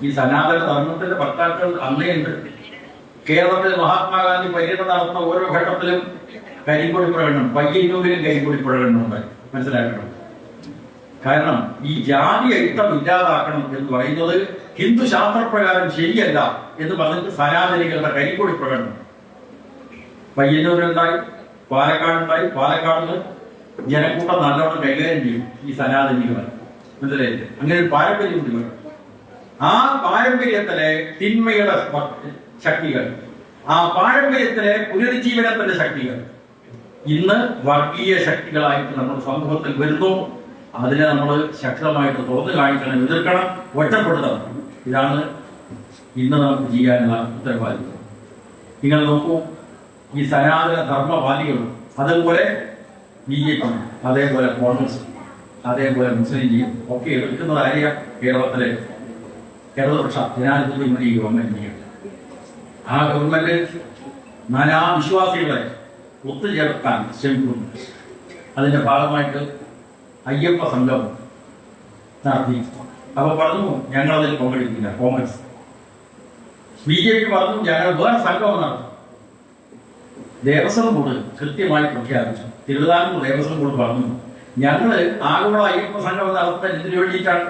ഈ സനാതന ധർമ്മത്തിന്റെ വക്താക്കൾ അന്നേയുണ്ട്. കേരളത്തിൽ മഹാത്മാഗാന്ധി പര്യടനം നടത്തുന്ന ഓരോ ഘട്ടത്തിലും കരിങ്കൊടി പ്രകടനം, പയ്യന്നൂരിലും കരിങ്കൊടി പ്രകടനം ഉണ്ടായി. മനസ്സിലാക്കണം. കാരണം ഈ ജാതി ഐക്യം ഇല്ലാതാക്കണം എന്ന് പറയുന്നത് ഹിന്ദു ശാസ്ത്രപ്രകാരം ശരിയല്ല എന്ന് പറഞ്ഞിട്ട് സനാതനികളുടെ കരിങ്കൊടി പ്രകടനം പയ്യന്നൂരുണ്ടായി, പാലക്കാടുണ്ടായി. പാലക്കാട് ജനക്കൂട്ടം നല്ലോണം കൈകാര്യം ചെയ്യും ഈ സനാതനികളെ. മനസ്സിലായില്ലേ? അങ്ങനെ ഒരു പാരമ്പര്യമുണ്ട്. ആ പാരമ്പര്യത്തിലെ തിന്മയുടെ ശക്തികൾ, ആ പാരമ്പര്യത്തിലെ പുനരുജ്ജീവനത്തിന്റെ ശക്തികൾ ഇന്ന് വർഗീയ ശക്തികളായിട്ട് നമ്മുടെ സമൂഹത്തിൽ വരുന്നു. അതിനെ നമ്മൾ ശക്തമായിട്ട് തുറന്നു കാണിക്കണം, എതിർക്കണം, ഒറ്റപ്പെടുത്തണം. ഇതാണ് ഇന്ന് നമുക്ക് ചെയ്യാനുള്ള ഉത്തരവാദിത്വം. നിങ്ങൾ നോക്കൂ, ഈ സനാതന ധർമ്മവാദികളും അതേപോലെ BJP, അതേപോലെ കോൺഗ്രസ്, അതേപോലെ മുസ്ലിം ലീഗ് ഒക്കെ എടുക്കുന്നത് ആരെയാ? കേരളത്തിലെ ഇടതുപക്ഷ ജനാധിപത്യ മുന്നണി ഗവൺമെന്റിനെയാണ്. ആ ഗവൺമെന്റ് നാനാ വിശ്വാസികളെ ഒത്തുചേർക്കാൻ ശ്രമിക്കുന്നു. അതിന്റെ ഭാഗമായിട്ട് അയ്യപ്പ സംഗമം നടത്തി. അപ്പൊ പറഞ്ഞു ഞങ്ങളതിൽ പങ്കെടുക്കില്ല. കോൺഗ്രസ്, BJP പറഞ്ഞു ഞങ്ങൾ വേറെ സംഗമം നടത്തും. ദേവസ്വം ബോർഡ് കൃത്യമായി പ്രഖ്യാപിച്ചു. തിരുവിതാംകൂർ ദേവസ്വം ബോർഡ് പറഞ്ഞു ഞങ്ങള് ആഗോള അയ്യപ്പ സംഗമം നടത്താൻ ഇതിനു വേണ്ടിയിട്ടാണ്.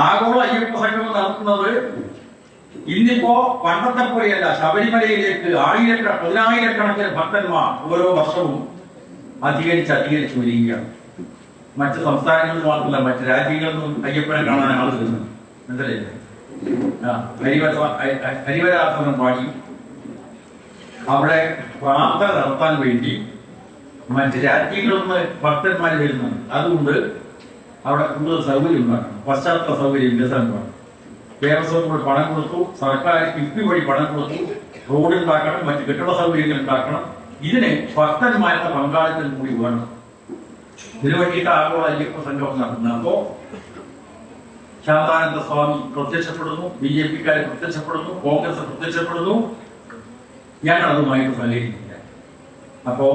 ആഗോള അയ്യപ്പ സംഗമം നടത്തുന്നത് ഇന്നിപ്പോ പണ്ടത്തെ പോലെയല്ല. ശബരിമലയിലേക്ക് പതിനായിരക്കണക്കിന് ഭക്തന്മാർ ഓരോ വർഷവും അധികരിച്ച് വരികയാണ്. മറ്റ് സംസ്ഥാനങ്ങളിൽ മാത്രമല്ല, മറ്റ് രാജ്യങ്ങളിൽ നിന്നും അയ്യപ്പനെ കാണാൻ ആൾ വരുന്നത്. മനസ്സിലായില്ലേ? ഹരിവരാസനം പാടി അവിടെ പ്രാർത്ഥന നടത്താൻ വേണ്ടി മറ്റ് രാജ്യങ്ങളിൽ നിന്ന് ഭക്തന്മാർ വരുന്നുണ്ട്. അതുകൊണ്ട് അവിടെ കൂടുതൽ സൗകര്യം ഉണ്ടാക്കണം, പശ്ചാത്തല സൗകര്യം വികസനം വേണം. ദേവസ്വം കൂടെ പണം കൊടുത്തു, സർക്കാർ കിഫ്ബി വഴി പണം കൊടുത്തു, റോഡ് ഉണ്ടാക്കണം, മറ്റ് കെട്ടിട സൗകര്യങ്ങൾ ഉണ്ടാക്കണം. ഇതിന് ഭക്തന്മാരുടെ പങ്കാളിത്തം കൂടി വേണം. ഇതിനു വേണ്ടിയിട്ട് ആഗോള അയ്യപ്പ സംഗമം നടത്തുന്നത്. അപ്പോ ശാന്താനന്ദ സ്വാമി പ്രത്യക്ഷപ്പെടുന്നു, BJP-ക്കാർ പ്രത്യക്ഷപ്പെടുന്നു, കോൺഗ്രസ് പ്രത്യക്ഷപ്പെടുന്നു. ഞങ്ങൾ അതുമായിട്ട് സഹകരിക്കില്ല. അപ്പോ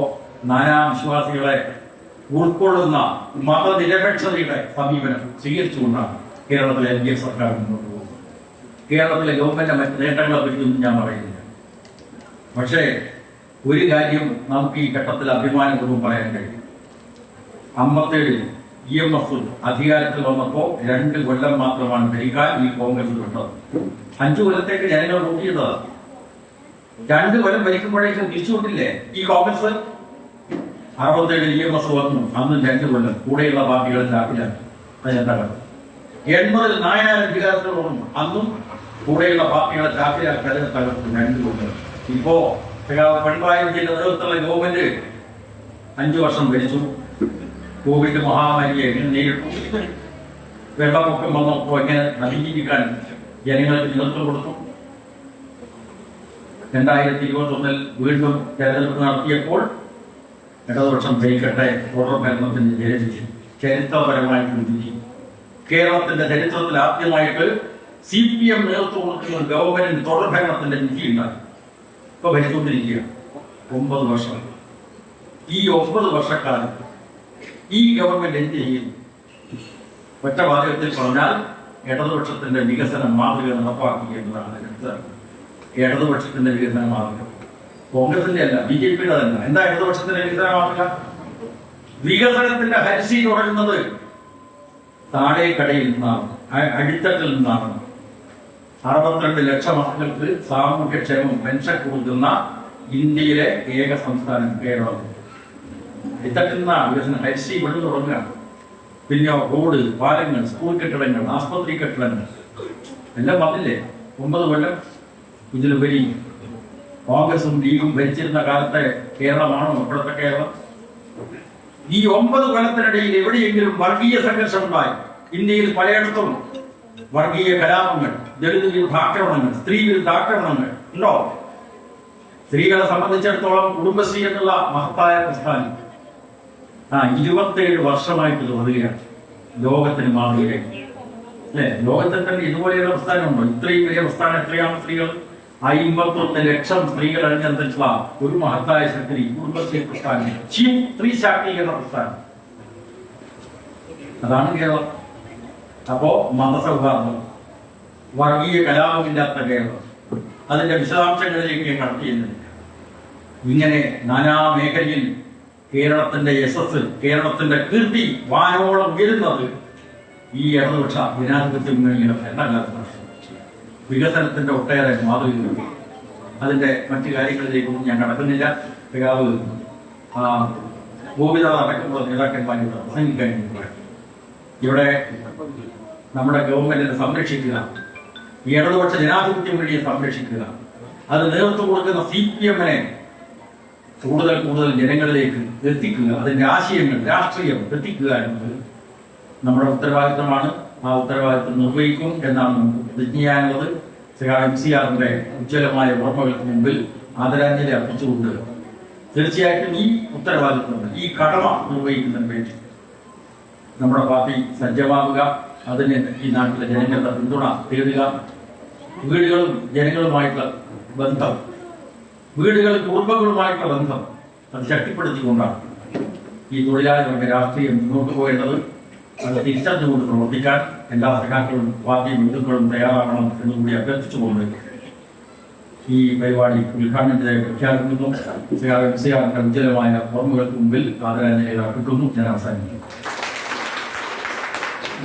നാനാവിശ്വാസികളെ ഉൾക്കൊള്ളുന്ന മതനിരപേക്ഷതയുടെ സമീപനം സ്വീകരിച്ചുകൊണ്ടാണ് കേരളത്തിലെ LDF സർക്കാർ മുന്നോട്ട് പോകുന്നത്. കേരളത്തിലെ ഗവൺമെന്റ് മറ്റ് നേട്ടങ്ങളെ പറ്റിയൊന്നും ഞാൻ പറയുന്നില്ല. പക്ഷേ ഒരു കാര്യം നമുക്ക് ഈ ഘട്ടത്തിൽ അഭിമാനപൂർവ്വം പറയാൻ കഴിയും. 57 EMF അധികാരത്തിൽ വന്നപ്പോൾ 2 കൊല്ലം മാത്രമാണ് ഭരിക്കാൻ ഈ കോൺഗ്രസ് വിട്ടത്. 5 കൊല്ലത്തേക്ക് ജനങ്ങൾ വോട്ട് ചെയ്തതാണ്. 2 കൊല്ലം ഭരിക്കുമ്പോഴേക്കും തിരിച്ചുവിട്ടില്ലേ ഈ കോൺഗ്രസ്? 67 EMF വന്നു, അന്ന് 2 കൊല്ലം കൂടെയുള്ള പാർട്ടികളെ ചാപ്പിലാക്കി. 80 നായനാർ അധികാരത്തിൽ വന്നു, അന്നും കൂടെയുള്ള പാർട്ടികളെ ചാപ്പിലാക്കി അതിനെ തകർത്തു 2 കൊല്ലം. ഇപ്പോ പിണറായി വിജയന്റെ നേതൃത്വത്തിലുള്ള ഗവൺമെന്റ് 5 വർഷം ഭരിച്ചു. കോവിഡ് മഹാമാരിയെ നേരിട്ടു. വെള്ളപ്പൊക്കം വന്നപ്പോൾ എങ്ങനെ അതിജീവിക്കാൻ ജനങ്ങൾക്ക് നേതൃത്വം കൊടുത്തു. 2021 വീണ്ടും തെരഞ്ഞെടുപ്പ് നടത്തിയപ്പോൾ ഇടതുപക്ഷം ജയിക്കട്ടെ, തുടർ ഭരണത്തിന് ജയിച്ചു. ചരിത്രപരമായിട്ടുള്ള വിധി. കേരളത്തിന്റെ ചരിത്രത്തിൽ ആദ്യമായിട്ട് CPM നേതൃത്വം കൊടുക്കുന്ന ഗവൺമെന്റിന് തുടർ ഭരണത്തിന്റെ വിധി ഉണ്ടായി. ഇപ്പൊ ഭരിച്ചുകൊണ്ടിരിക്കുകയാണ് 9 വർഷം. ഈ 9 വർഷക്കാലത്ത് ഈ ഗവൺമെന്റ് എന്ത് ചെയ്യുന്നു? ഒറ്റ വാചകത്തിൽ പറഞ്ഞാൽ ഇടതുപക്ഷത്തിന്റെ വികസന മാതൃക നടപ്പാക്കി എന്നതാണ്. ഇടതുപക്ഷത്തിന്റെ വികസന മാതൃക കോൺഗ്രസിന്റെ അല്ല, BJP-യുടെ തന്നെ. എന്താ ഇടതുപക്ഷത്തിന്റെ വികസന മാതൃക? വികസനത്തിന്റെ ഹരിശി തുടങ്ങുന്നത് താഴേക്കടയിൽ നിന്നാണ്, അടിത്തട്ടിൽ നിന്നാണ്. 62 ലക്ഷം ആളുകൾക്ക് സാമൂഹ്യക്ഷേമം പെൻഷൻ കൊടുക്കുന്ന ഇന്ത്യയിലെ ഏക സംസ്ഥാനം കേരളം. അടിത്തട്ടിൽ നിന്നാണ് വികസനം. ഹരിശി ഇവിടെ തുടങ്ങുകയാണ്. പിന്നെ റോഡ്, പാലങ്ങൾ, സ്കൂൾ കെട്ടിടങ്ങൾ, ആസ്പത്രി കെട്ടിടങ്ങൾ എല്ലാം വന്നില്ലേ 9 കൊല്ലം. ഇതിലുപരി കോൺഗ്രസും ലീഗും ഭരിച്ചിരുന്ന കാലത്തെ കേരളമാണോ ഇപ്പോഴത്തെ കേരളം? ഈ 9 കൊല്ലത്തിനിടയിൽ എവിടെയെങ്കിലും വർഗീയ സംഘർഷമുണ്ടായി? ഇന്ത്യയിൽ പലയിടത്തും വർഗീയ കലാപങ്ങൾ, ദളിത് വിരുദ്ധ ആക്രമണങ്ങൾ, സ്ത്രീ വിരുദ്ധ ആക്രമണങ്ങൾ ഉണ്ടോ? സ്ത്രീകളെ സംബന്ധിച്ചിടത്തോളം കുടുംബശ്രീ എന്നുള്ള മഹത്തായ പ്രസ്ഥാനം 27 വർഷമായിട്ട് തുടരുകയാണ്. ലോകത്തിന് മാതൃകയായി അല്ലെ? ലോകത്തിൽ തന്നെ ഇതുപോലെയുള്ള പ്രസ്ഥാനമുണ്ടോ? ഇത്രയും വലിയ പ്രസ്ഥാനം. എത്രയാണ് സ്ത്രീകൾ? 51 ലക്ഷം സ്ത്രീകൾ അണിഞ്ഞിട്ടുള്ള ഒരു മഹത്തായ ശക്തി കുടുംബശ്രീ പ്രസ്ഥാനം, സ്ത്രീ ശാക്തീകരണ പ്രസ്ഥാനം. അതാണ് കേരളം. അപ്പോ മതസൗഹാർദ്ദം, വർഗീയ കലാപമില്ലാത്ത കേരളം. അതിന്റെ വിശദാംശങ്ങളിലേക്ക് ഞാൻ കടത്തിയിരുന്നില്ല. ഇങ്ങനെ നാനാ മേഖലയിൽ കേരളത്തിന്റെ യശസ്, കേരളത്തിന്റെ കീർത്തി വാനോളം ഉയരുന്നത് ഈ ഇടതുപക്ഷ ജനാധിപത്യ മുന്നണിയുടെ ഭരണകാലത്താണ്. വികസനത്തിന്റെ ഒട്ടേറെ മാതൃകകൾ. അതിന്റെ മറ്റു കാര്യങ്ങളിലേക്കൊന്നും ഞാൻ കടക്കുന്നില്ല. ഗോപിനാഥ് അടക്കമുള്ള നേതാക്കന്മാരുടെ പ്രസംഗിക്കാൻ ഇവിടെ നമ്മുടെ ഗവൺമെന്റിനെ സംരക്ഷിക്കുക, ഈ ഇടതുപക്ഷ ജനാധിപത്യ മുന്നണിയെ സംരക്ഷിക്കുക, അത് നേതൃത്വം കൊടുക്കുന്ന CPM-നെ കൂടുതൽ ജനങ്ങളിലേക്ക് എത്തിക്കുക, അതിന്റെ ആശയങ്ങൾ, രാഷ്ട്രീയം എത്തിക്കുക എന്നത് നമ്മുടെ ഉത്തരവാദിത്തമാണ്. ആ ഉത്തരവാദിത്തം നിർവഹിക്കും എന്നാണ് നമുക്ക് പ്രതിജ്ഞ ചെയ്യാനുള്ളത്. MCR-ന്റെ ഉജ്ജ്വലമായ ഓർമ്മകൾക്ക് മുമ്പിൽ ആദരാഞ്ജലി അർപ്പിച്ചുകൊണ്ട് തീർച്ചയായിട്ടും ഈ ഉത്തരവാദിത്തം, ഈ കടമ നിർവഹിക്കുന്നതിന് വേണ്ടി നമ്മുടെ പാർട്ടി സജ്ജമാവുക. അതിന് ഈ നാട്ടിലെ ജനങ്ങളുടെ പിന്തുണ തേടുക. വീടുകളും ജനങ്ങളുമായിട്ടുള്ള ബന്ധം, വീടുകളും കുടുംബങ്ങളുമായിട്ടുള്ള ബന്ധം അത് ശക്തിപ്പെടുത്തിക്കൊണ്ടാണ് ഈ തൊഴിലാളി വർഗ രാഷ്ട്രീയം മുന്നോട്ട് പോകേണ്ടത്. അത് തിരിച്ചറിഞ്ഞുകൊണ്ട് പ്രവർത്തിക്കാൻ എല്ലാ സഖാക്കളും പാർട്ടി ബന്ധുക്കളും തയ്യാറാകണം എന്നുകൂടി അഭ്യർത്ഥിച്ചുകൊണ്ട് ഈ പരിപാടി ഉദ്ഘാടനം പ്രഖ്യാപിക്കുന്നു. MCR-ന്റെ ഉജ്ജ്വലമായ ഓർമ്മകൾക്ക് മുമ്പിൽ ആദരാഞ്ജലി അർപ്പിക്കുന്നു. ഞാൻ അവസാനിക്കുന്നു.